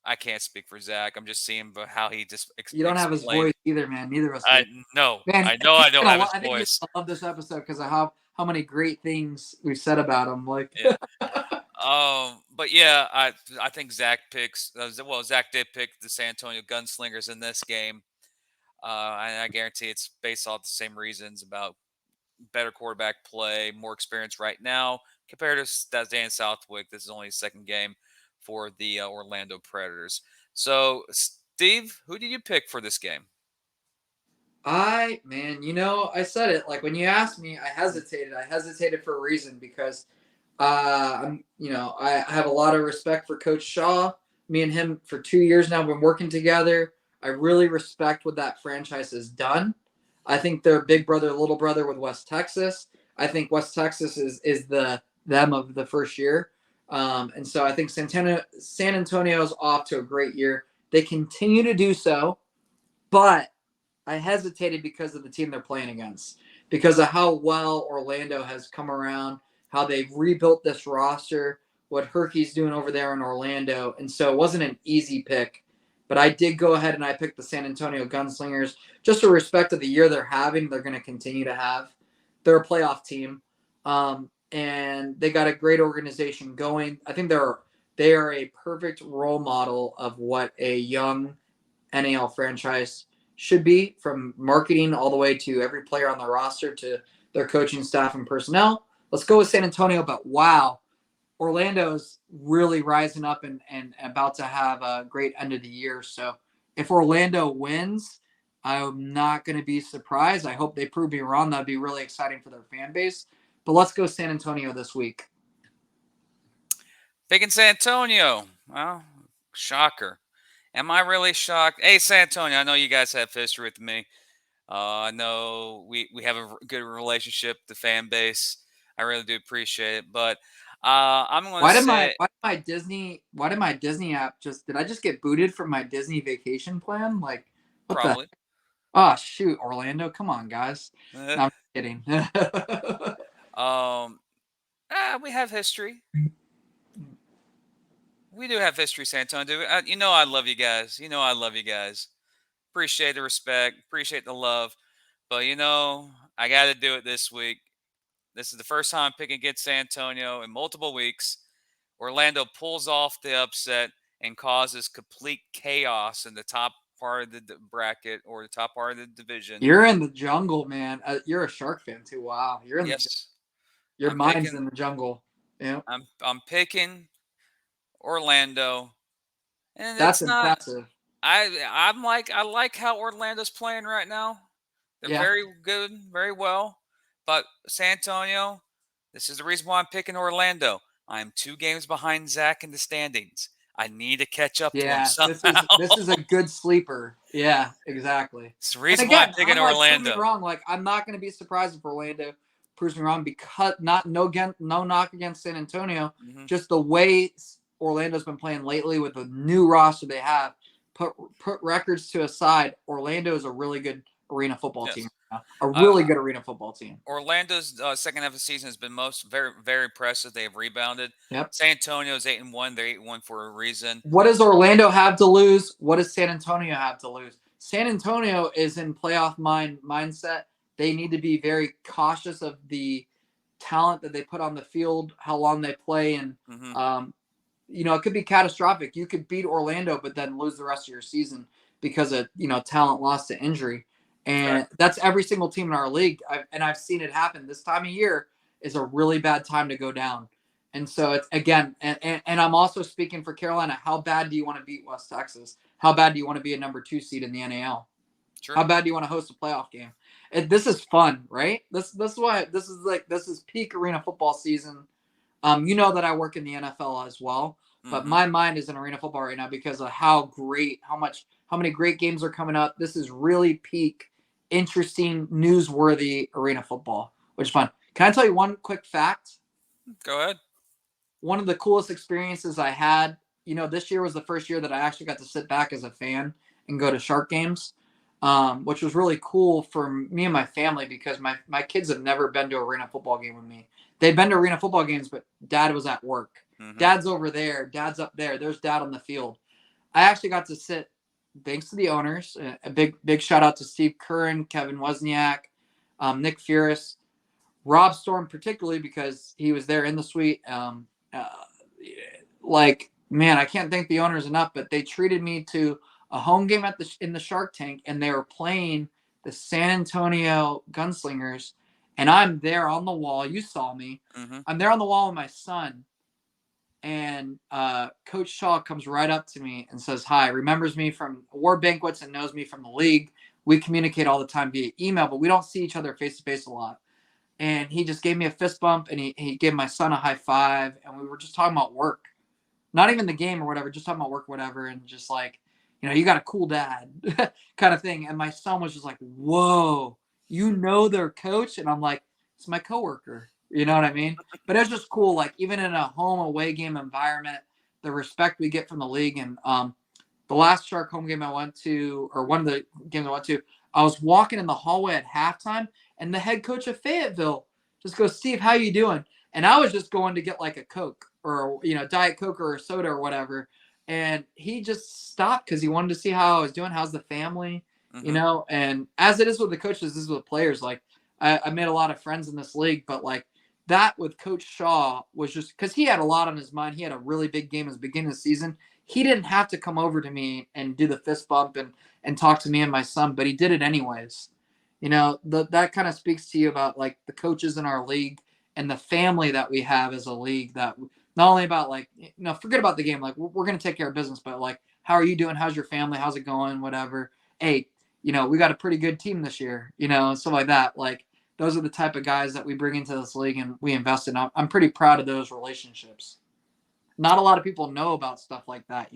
Speaker 2: I can't speak for Zach. I'm just seeing how he just
Speaker 3: you don't have his voice either, man. Neither of us.
Speaker 2: I know.
Speaker 3: Man,
Speaker 2: I know I don't have his
Speaker 3: I think
Speaker 2: voice.
Speaker 3: I love this episode because of how many great things we've said about him. Like,
Speaker 2: Yeah. But yeah, I think Zach picks. Zach did pick the San Antonio Gunslingers in this game, and I guarantee it's based off the same reasons about better quarterback play, more experience right now compared to Dan Southwick. This is only his 2nd game for the Orlando Predators. So, Steve, who did you pick for this game?
Speaker 3: I said it. Like, when you asked me, I hesitated. I hesitated for a reason because I have a lot of respect for Coach Shaw. Me and him for 2 years now have been working together. I really respect what that franchise has done. I think they're big brother, little brother with West Texas. I think West Texas is them of the first year. And so I think San Antonio is off to a great year. They continue to do so, but I hesitated because of the team they're playing against, because of how well Orlando has come around, how they've rebuilt this roster, what Herky's doing over there in Orlando. And so it wasn't an easy pick, but I did go ahead and I picked the San Antonio Gunslingers just for respect of the year they're having. They're going to continue to have. They're a playoff team. And they got a great organization going. I think they are a perfect role model of what a young NAL franchise should be, from marketing all the way to every player on the roster to their coaching staff and personnel. Let's go with San Antonio, but wow, Orlando's really rising up and about to have a great end of the year. So if Orlando wins, I'm not going to be surprised. I hope they prove me wrong. That'd be really exciting for their fan base. But let's go San Antonio this week.
Speaker 2: Picking San Antonio. Well, shocker. Am I really shocked? Hey, San Antonio, I know you guys have history with me. I know we have a good relationship, the fan base. I really do appreciate it. But I'm going to say...
Speaker 3: Why did my Disney app did I just get booted from my Disney vacation plan? Like, what
Speaker 2: Probably.
Speaker 3: Oh, shoot, Orlando. Come on, guys. No, I'm kidding.
Speaker 2: We have history. We do have history, San Antonio. You know I love you guys. You know I love you guys. Appreciate the respect. Appreciate the love. But, I got to do it this week. This is the first time I'm picking against San Antonio in multiple weeks. Orlando pulls off the upset and causes complete chaos in the top part of the bracket or the top part of the division.
Speaker 3: You're in the jungle, man. You're a Shark fan too. Wow, you're in
Speaker 2: Yes,
Speaker 3: your
Speaker 2: I'm
Speaker 3: mind's
Speaker 2: picking.
Speaker 3: in the jungle. Yeah,
Speaker 2: I'm picking Orlando, and
Speaker 3: that's
Speaker 2: it's not.
Speaker 3: impressive.
Speaker 2: I like how Orlando's playing right now. They're
Speaker 3: Yeah,
Speaker 2: very good, very well. But San Antonio, this is the reason why I'm picking Orlando. I'm 2 games behind Zach in the standings. I need to catch up to him
Speaker 3: yeah. This
Speaker 2: somehow.
Speaker 3: is this is a good sleeper. Yeah, exactly.
Speaker 2: It's the
Speaker 3: And
Speaker 2: reason why I'm
Speaker 3: again,
Speaker 2: picking
Speaker 3: I'm like, prove me
Speaker 2: Orlando.
Speaker 3: wrong. Like, I'm not going to be surprised if Orlando proves me wrong because no knock against San Antonio.
Speaker 2: Hmm.
Speaker 3: Just the way Orlando's been playing lately with the new roster they have. Put records to aside, Orlando is a really good arena football team.
Speaker 2: Yes.
Speaker 3: A really good arena football team.
Speaker 2: Orlando's second half of the season has been very, very impressive. They have rebounded.
Speaker 3: Yep.
Speaker 2: San Antonio's 8-1. They're 8-1 for a reason.
Speaker 3: What does Orlando have to lose? What does San Antonio have to lose? San Antonio is in playoff mindset. They need to be very cautious of the talent that they put on the field, how long they play, and
Speaker 2: Hmm.
Speaker 3: it could be catastrophic. You could beat Orlando, but then lose the rest of your season because of talent lost to injury, and that's every single team in our league. I've seen it happen. This time of year is a really bad time to go down, and so it's again, and I'm also speaking for Carolina. How bad do you want to beat West Texas? How bad do you want to be a number 2 seed in the NAL?
Speaker 2: True.
Speaker 3: How bad do you want to host a playoff game? This is fun, right? This is why this is peak arena football season. You know that I work in the NFL as well, but my mind is in arena football right now because of how many great games are coming up. This is really peak, interesting, newsworthy arena football, which is fun. Can I tell you one quick fact?
Speaker 2: Go ahead.
Speaker 3: One of the coolest experiences I had, this year was the first year that I actually got to sit back as a fan and go to Shark games, which was really cool for me and my family because my kids have never been to an arena football game with me. They'd been to arena football games, but Dad was at work.
Speaker 2: Mm-hmm.
Speaker 3: Dad's over there. Dad's up there. There's Dad on the field. I actually got to sit, thanks to the owners. A big shout out to Steve Curran, Kevin Wozniak, Nick Furris, Rob Storm particularly because he was there in the suite. Man, I can't thank the owners enough, but they treated me to a home game in the Shark Tank, and they were playing the San Antonio Gunslingers, and I'm there on the wall. You saw me.
Speaker 2: Mm-hmm.
Speaker 3: I'm there on the wall with my son, and Coach Shaw comes right up to me and says hi. Remembers me from war banquets and knows me from the league. We communicate all the time via email, but we don't see each other face to face a lot. And he just gave me a fist bump, and he gave my son a high five, and we were just talking about work. Not even the game or whatever, just talking about work, whatever, and just like, you got a cool dad kind of thing. And my son was just like, whoa, their coach? And I'm like, it's my coworker. You know what I mean? But it's just cool. Like, even in a home away game environment, the respect we get from the league. And the last Shark home game I went to, or one of the games I went to, I was walking in the hallway at halftime, and the head coach of Fayetteville just goes, Steve, how you doing? And I was just going to get like a Coke or, Diet Coke or a soda or whatever. And he just stopped because he wanted to see how I was doing. How's the family, And as it is with the coaches, this is with players. Like, I made a lot of friends in this league, but like that with Coach Shaw was just because he had a lot on his mind. He had a really big game at the beginning of the season. He didn't have to come over to me and do the fist bump and talk to me and my son, but he did it anyways. That kind of speaks to you about like the coaches in our league and the family that we have as a league, that not only about like, forget about the game. Like, we're going to take care of business, but like, how are you doing? How's your family? How's it going? Whatever. Hey, we got a pretty good team this year, and stuff like that. Like, those are the type of guys that we bring into this league and we invest in. I'm pretty proud of those relationships. Not a lot of people know about stuff like that,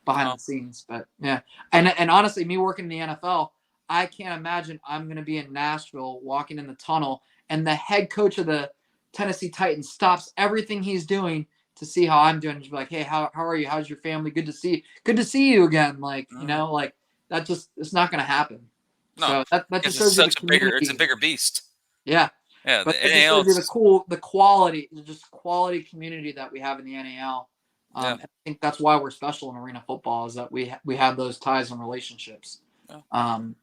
Speaker 3: behind the scenes, but yeah. And honestly, me working in the NFL, I can't imagine I'm going to be in Nashville walking in the tunnel and the head coach of the Tennessee Titans stops everything he's doing to see how I'm doing. Just be like, hey, how are you? How's your family? Good to see you again. Like, like that just, it's not going to happen.
Speaker 2: No,
Speaker 3: so that just
Speaker 2: it's
Speaker 3: shows you the
Speaker 2: it's
Speaker 3: community.
Speaker 2: a bigger beast.
Speaker 3: Yeah.
Speaker 2: Yeah.
Speaker 3: But
Speaker 2: The
Speaker 3: it just
Speaker 2: NAL,
Speaker 3: shows you the quality community that we have in the NAL.
Speaker 2: Yeah.
Speaker 3: And I think that's why we're special in arena football, is that we have those ties and relationships.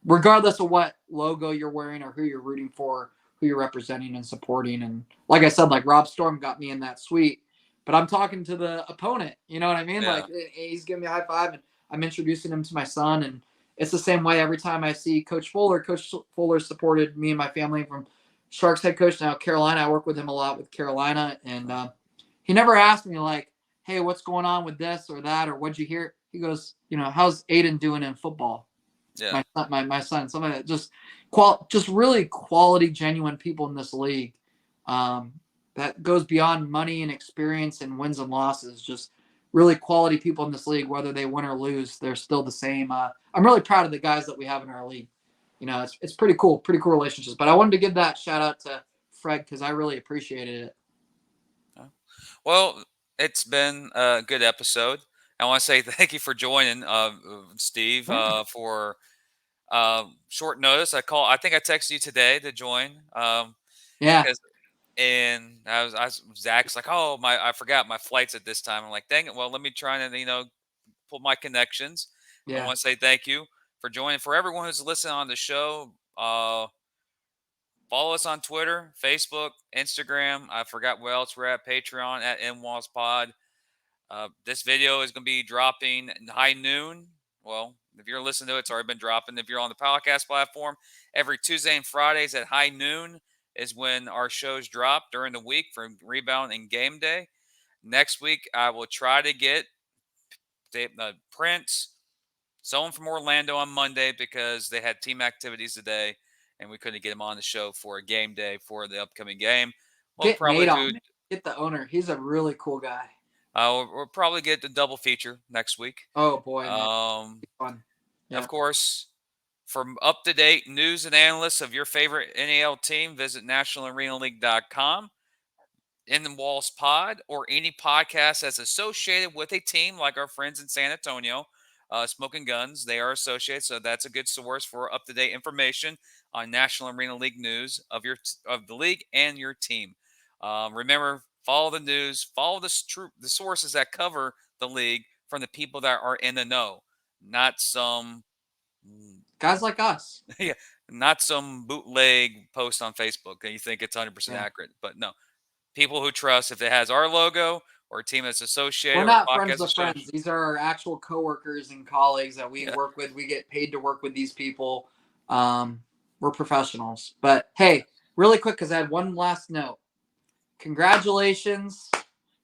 Speaker 3: Regardless of what logo you're wearing or who you're rooting for, who you're representing and supporting. And like I said, like Rob Storm got me in that suite, but I'm talking to the opponent. You know what I mean?
Speaker 2: Yeah.
Speaker 3: Like he's giving me a high five, and I'm introducing him to my son. And it's the same way every time I see Coach Fuller. Coach Fuller supported me and my family from Sharks head coach now Carolina. I work with him a lot with Carolina, and he never asked me like, "Hey, what's going on with this or that, or what'd you hear?" He goes, "How's Aiden doing in football?"
Speaker 2: Yeah.
Speaker 3: My son, somebody that just really quality, genuine people in this league. That goes beyond money and experience and wins and losses. Just really quality people in this league, whether they win or lose, they're still the same. I'm really proud of the guys that we have in our league. It's pretty cool relationships. But I wanted to give that shout out to Fred because I really appreciated it.
Speaker 2: Well, it's been a good episode. I want to say thank you for joining, Steve, for short notice. I think I texted you today to join.
Speaker 3: Yeah.
Speaker 2: Because, and Zach's like, oh I forgot my flight's at this time. I'm like, dang it. Well, let me try and pull my connections.
Speaker 3: Yeah.
Speaker 2: I want to say thank you for joining. For everyone who's listening on the show, follow us on Twitter, Facebook, Instagram. I forgot where else we're at. Patreon at NWASPod. This video is going to be dropping high noon. Well, if you're listening to it, it's already been dropping. If you're on the podcast platform, every Tuesday and Fridays at high noon is when our shows drop during the week for Rebound and Game Day. Next week, I will try to get Prince, someone from Orlando on Monday because they had team activities today and we couldn't get him on the show for a game day for the upcoming game. We'll
Speaker 3: Get
Speaker 2: probably
Speaker 3: Nate on. Get the owner. He's a really cool guy.
Speaker 2: We'll probably get the double feature next week.
Speaker 3: Oh boy, man. Fun.
Speaker 2: Yeah. Of course, for up-to-date news and analysis of your favorite NAL team, visit nationalarenaleague.com. In the Walls Pod, or any podcast that's associated with a team like our friends in San Antonio, Smoking Guns. They are associated, so that's a good source for up-to-date information on National Arena League news of the league and your team. Remember, follow the news, follow the sources that cover the league from the people that are in the know, not some
Speaker 3: guys like us.
Speaker 2: Yeah, not some bootleg post on Facebook that you think it's 100% accurate, but no. People who trust if it has our logo or a team that's associated.
Speaker 3: We're not friends of friends. These are our actual coworkers and colleagues that we work with. We get paid to work with these people. We're professionals. But hey, really quick, because I had one last note. Congratulations,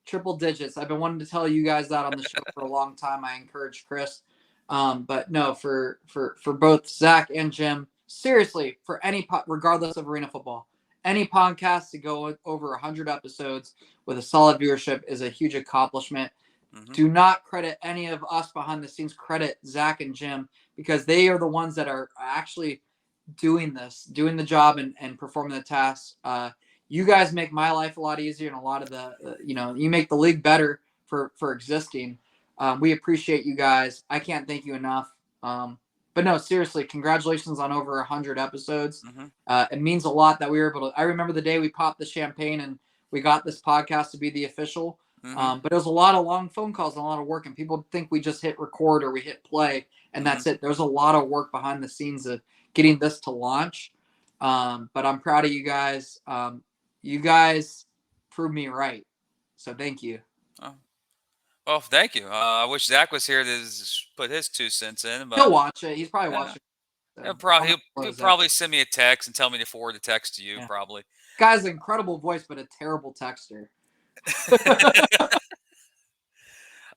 Speaker 3: triple digits. I've been wanting to tell you guys that on the show for a long time. I encourage Chris. But no, for both Zach and Jim, seriously, for any regardless of arena football, any podcast to go over 100 episodes with a solid viewership is a huge accomplishment. Mm-hmm. Do not credit any of us behind the scenes. Credit Zach and Jim because they are the ones that are actually doing the job and performing the tasks. You guys make my life a lot easier and a lot of the, you make the league better for existing. We appreciate you guys. I can't thank you enough. But no, seriously, congratulations on over 100 episodes. Mm-hmm. It means a lot that we were able to. I remember the day we popped the champagne and we got this podcast to be the official. Mm-hmm. But it was a lot of long phone calls and a lot of work. And people think we just hit record or we hit play and that's it. There's a lot of work behind the scenes of getting this to launch. But I'm proud of you guys. You guys proved me right. So thank you.
Speaker 2: Oh. Well, thank you. I wish Zach was here to put his 2 cents in. But
Speaker 3: he'll watch it. He's probably watching. So
Speaker 2: he'll probably send me a text and tell me to forward the text to you. Yeah. Probably.
Speaker 3: Guy's an incredible voice, but a terrible texter.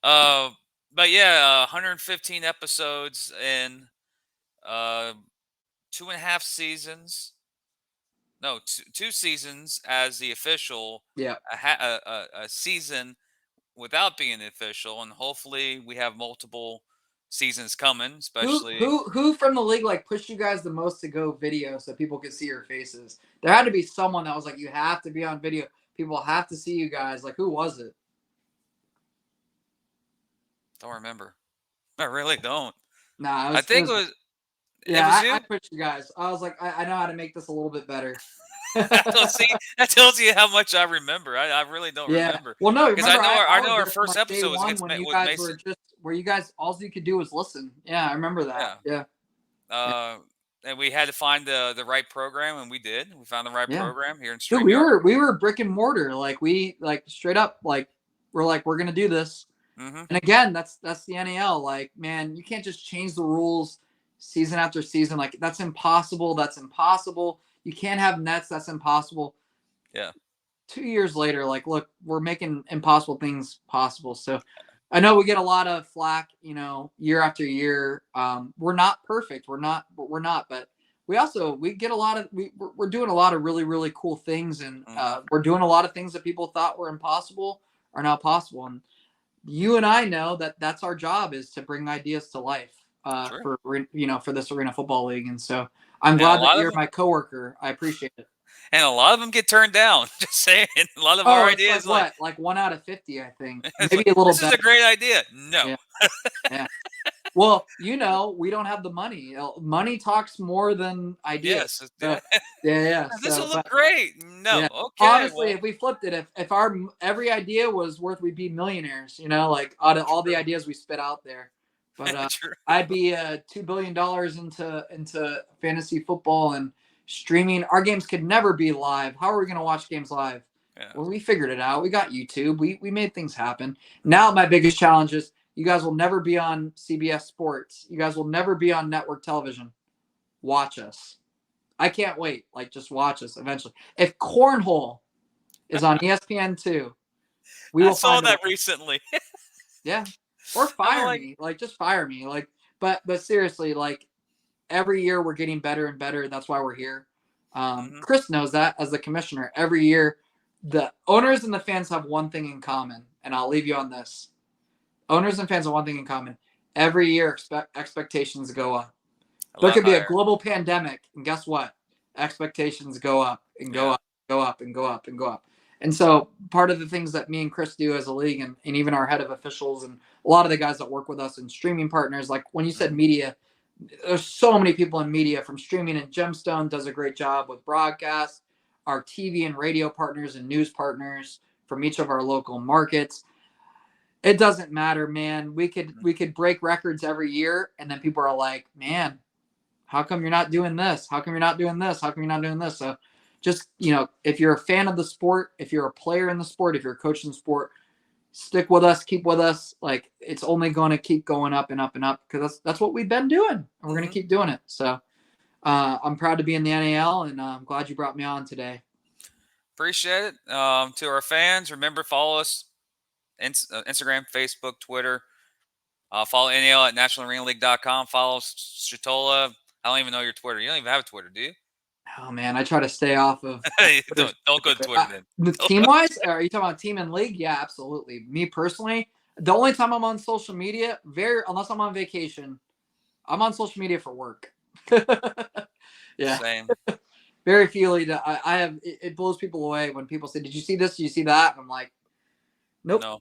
Speaker 2: But yeah, 115 episodes in 2.5 seasons. No, 2 seasons as the official.
Speaker 3: Yeah.
Speaker 2: A season without being official, and hopefully we have multiple seasons coming. Especially
Speaker 3: who from the league pushed you guys the most to go video so people could see your faces? There had to be someone that was like, you have to be on video. People have to see you guys. Who was it?
Speaker 2: Don't remember. I really don't.
Speaker 3: Nah,
Speaker 2: I think it was.
Speaker 3: Yeah, I pushed you guys. I was like, I know how to make this a little bit better.
Speaker 2: That tells you how much I remember. I really don't
Speaker 3: Yeah.
Speaker 2: remember
Speaker 3: Well, no,
Speaker 2: because I
Speaker 3: remember
Speaker 2: know
Speaker 3: I was
Speaker 2: our
Speaker 3: there from
Speaker 2: first
Speaker 3: like day
Speaker 2: episode was
Speaker 3: one
Speaker 2: against
Speaker 3: when you
Speaker 2: with
Speaker 3: guys were
Speaker 2: Mason.
Speaker 3: just where you guys all you could do was listen. Yeah, I remember that.
Speaker 2: Yeah.
Speaker 3: Yeah.
Speaker 2: And we had to find the right program, and we did. We found the right
Speaker 3: Yeah.
Speaker 2: program here in
Speaker 3: Dude,
Speaker 2: StreamYard.
Speaker 3: we were brick and mortar. Like we like straight up we're gonna do this.
Speaker 2: Mm-hmm.
Speaker 3: And again, that's the NAL. Like, man, you can't just change the rules season after season. Like that's impossible. That's impossible. You can't have nets. That's impossible.
Speaker 2: Yeah.
Speaker 3: 2 years later, like, look, we're making impossible things possible. So I know we get a lot of flack, year after year. We're not perfect. We're not, but we get a lot of, we're doing a lot of really, really cool things. And we're doing a lot of things that people thought were impossible are now possible. And you and I know that that's our job, is to bring ideas to life
Speaker 2: Sure.
Speaker 3: for this Arena Football League. And so I'm
Speaker 2: And a
Speaker 3: glad that
Speaker 2: lot of
Speaker 3: you're
Speaker 2: them,
Speaker 3: my coworker. I appreciate it.
Speaker 2: and a lot of them get turned down. Just saying, a lot of our
Speaker 3: Oh, it's
Speaker 2: ideas,
Speaker 3: like what? Like 1 out of 50, I think.
Speaker 2: it's
Speaker 3: Maybe
Speaker 2: like,
Speaker 3: a little
Speaker 2: this is a
Speaker 3: better.
Speaker 2: great idea. No.
Speaker 3: Yeah. Yeah. Well, we don't have the money. Money talks more than ideas.
Speaker 2: Yes.
Speaker 3: So, yeah.
Speaker 2: This will
Speaker 3: So,
Speaker 2: look great. No.
Speaker 3: yeah.
Speaker 2: Okay.
Speaker 3: Honestly,
Speaker 2: Well,
Speaker 3: if we flipped it, if our every idea was worth, we'd be millionaires. Like out of all the ideas we spit out there. But
Speaker 2: true.
Speaker 3: I'd be $2 billion into fantasy football and streaming. Our games could never be live. How are we going to watch games live?
Speaker 2: Yeah.
Speaker 3: Well, we figured it out. We got YouTube. We made things happen. Now my biggest challenge is you guys will never be on CBS Sports. You guys will never be on network television. Watch us. I can't wait. Like, just watch us eventually. If Cornhole is on ESPN2, we
Speaker 2: I
Speaker 3: will
Speaker 2: saw
Speaker 3: find a
Speaker 2: that
Speaker 3: way.
Speaker 2: recently.
Speaker 3: Yeah. Or fire
Speaker 2: like-
Speaker 3: me. Like, just fire me. Like, but seriously, like, every year we're getting better and better. That's why we're here. Chris knows that as the commissioner. Every year, the owners and the fans have one thing in common, and I'll leave you on this. Owners and fans have one thing in common. Every year, expectations go up. There could be a global pandemic, and guess what? Expectations go up and go up, go up and go up and go up. And so part of the things that me and Chris do as a league, and even our head of officials and a lot of the guys that work with us and streaming partners, like when you said media, there's so many people in media from streaming, and Gemstone does a great job with broadcast, our TV and radio partners and news partners from each of our local markets. It doesn't matter, man. We could break records every year, and then people are like, man, how come you're not doing this? How come you're not doing this? How come you're not doing this? So just, if you're a fan of the sport, if you're a player in the sport, if you're a coach in the sport, stick with us, keep with us. Like, it's only going to keep going up and up and up, because that's what we've been doing, and we're going to keep doing it. So I'm proud to be in the NAL, and I'm glad you brought me on today.
Speaker 2: Appreciate it. To our fans, remember, follow us Instagram, Facebook, Twitter. Follow NAL at nationalarenaleague.com. Follow Shotola. I don't even know your Twitter. You don't even have a Twitter, do you?
Speaker 3: Oh man, I try to stay off of.
Speaker 2: don't go to Twitter then.
Speaker 3: Team wise, are you talking about team and league? Yeah, absolutely. Me personally, the only time I'm on social media, unless I'm on vacation, I'm on social media for work. Yeah,
Speaker 2: Same.
Speaker 3: Very few. I have. It blows people away when people say, "Did you see this? Did you see that?" And I'm like, "Nope."
Speaker 2: No.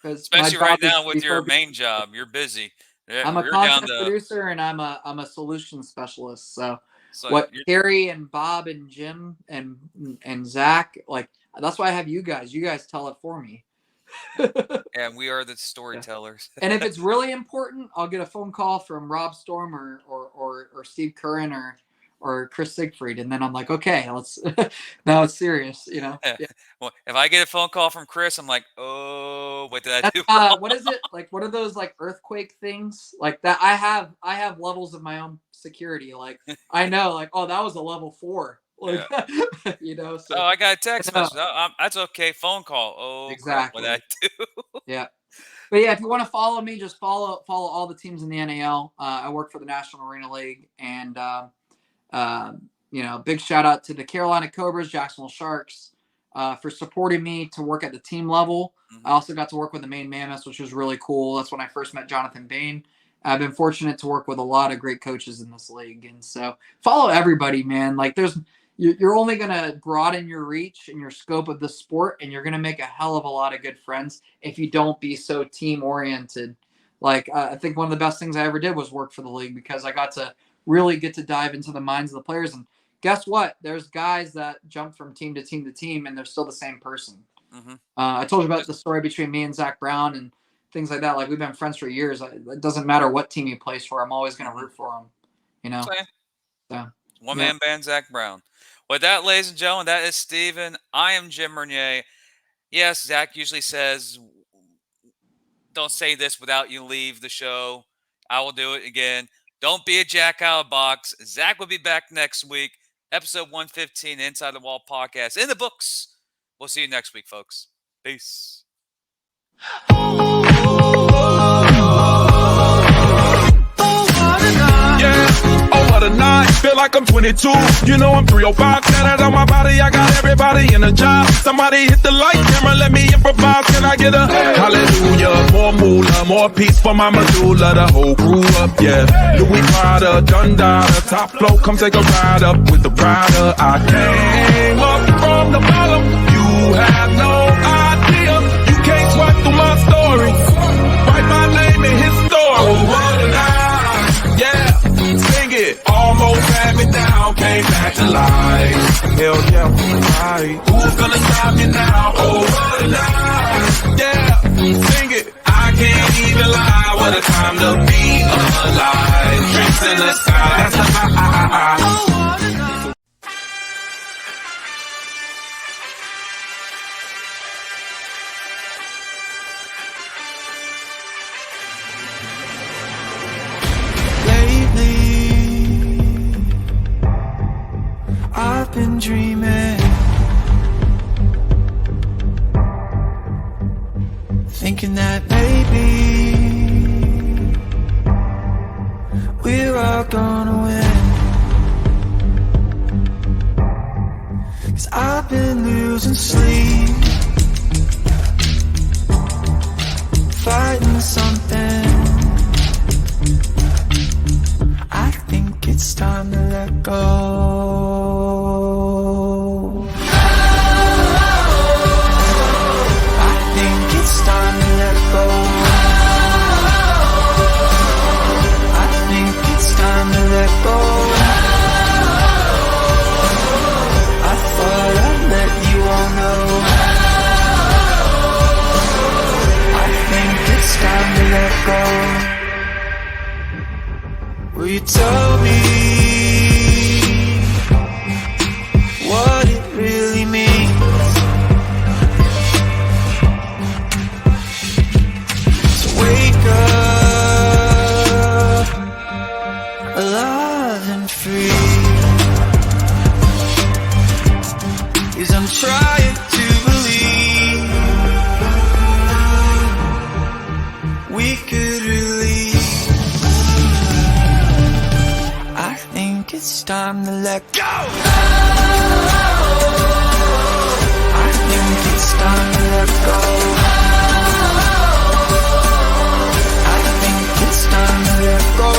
Speaker 3: Especially
Speaker 2: right now with your main job, you're busy.
Speaker 3: I'm a content producer, and I'm a solution specialist. So what Carrie and Bob and Jim and Zach, like, that's why I have you guys. You guys tell it for me.
Speaker 2: And we are the storytellers.
Speaker 3: And if it's really important, I'll get a phone call from Rob Storm or Steve Curran or Chris Siegfried, and then I'm like, okay, let's now it's serious, Yeah.
Speaker 2: Well, if I get a phone call from Chris, I'm like, oh, what did I do?
Speaker 3: What is it like? What are those like earthquake things like that? I have levels of my own security. Like, I know, like, oh, that was a level 4. Like,
Speaker 2: So,
Speaker 3: So
Speaker 2: I got a text message. That's okay. Phone call. Oh,
Speaker 3: exactly.
Speaker 2: Crap, what did I do?
Speaker 3: Yeah. But yeah, if you want to follow me, just follow all the teams in the NAL. I work for the National Arena League, and big shout out to the Carolina Cobras, Jacksonville Sharks, for supporting me to work at the team level. I also got to work with the Maine Mammoths, which was really cool. That's when I first met Jonathan Bain. I've been fortunate to work with a lot of great coaches in this league, and so follow everybody, man. Like, you're only going to broaden your reach and your scope of the sport, and you're going to make a hell of a lot of good friends if you don't be so team oriented. Like, I think one of the best things I ever did was work for the league, because I got to really get to dive into the minds of the players. And guess what? There's guys that jump from team to team to team, and they're still the same person.
Speaker 2: Mm-hmm.
Speaker 3: I told you about the story between me and Zach Brown and things like that. Like, we've been friends for years. It doesn't matter what team he plays for. I'm always going to root for him, you know?
Speaker 2: Okay.
Speaker 3: So,
Speaker 2: One-man band, Zach Brown. With that, ladies and gentlemen, that is Steven. I am Jim Bernier. Yes, Zach usually says, don't say this without you leave the show. I will do it again. Don't be a jack out of box. Zach will be back next week. Episode 115, Inside the Wall podcast in the books. We'll see you next week, folks. Peace.
Speaker 5: What a night, feel like I'm 22. You know I'm 305, got it on my body. I got everybody in a job. Somebody hit the light camera, let me improvise. Can I get a hallelujah? More moolah, more peace for my medulla. The whole crew up, yeah. Louis Prada, Dundada, top flow, come take a ride up with the rider. I came up from the bottom. You have no idea. You can't swipe through my story. Write my name in his story. Oh, what a night, yeah. Sing it, almost had me down, came back to life. Hell yeah, right. Who's gonna stop me now? Oh, what a night, yeah. Sing it, I can't even lie. What a time to be alive. Drinks in the sky, that's a high.
Speaker 4: I've been dreaming, thinking that maybe we're all gonna win. 'Cause I've been losing sleep, fighting something. I think it's time to let go. Will you tell me what it really means to wake up alive and free? 'Cause I'm trying to believe we could release. It's time to let go. I think it's time to let go. I think it's time to let go.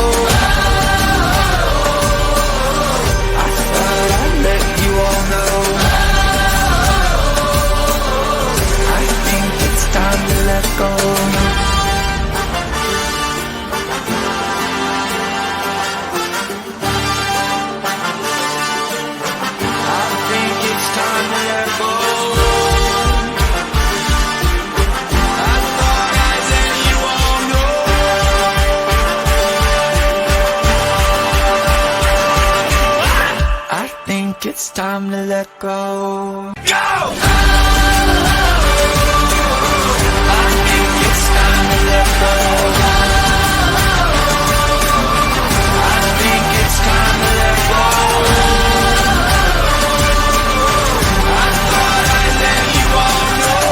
Speaker 4: I thought I'd let you all know. I think it's time to let go. It's time to let go. Go! I think it's time to let go. I think it's time to let go. I thought I'd let you all know.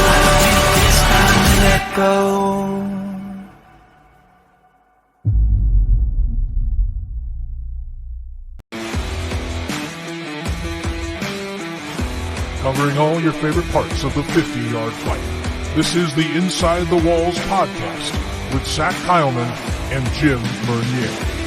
Speaker 4: I think it's time to let go.
Speaker 1: Covering all your favorite parts of the 50-yard fight. This is the Inside the Walls podcast with Zach Heilman and Jim Bernier.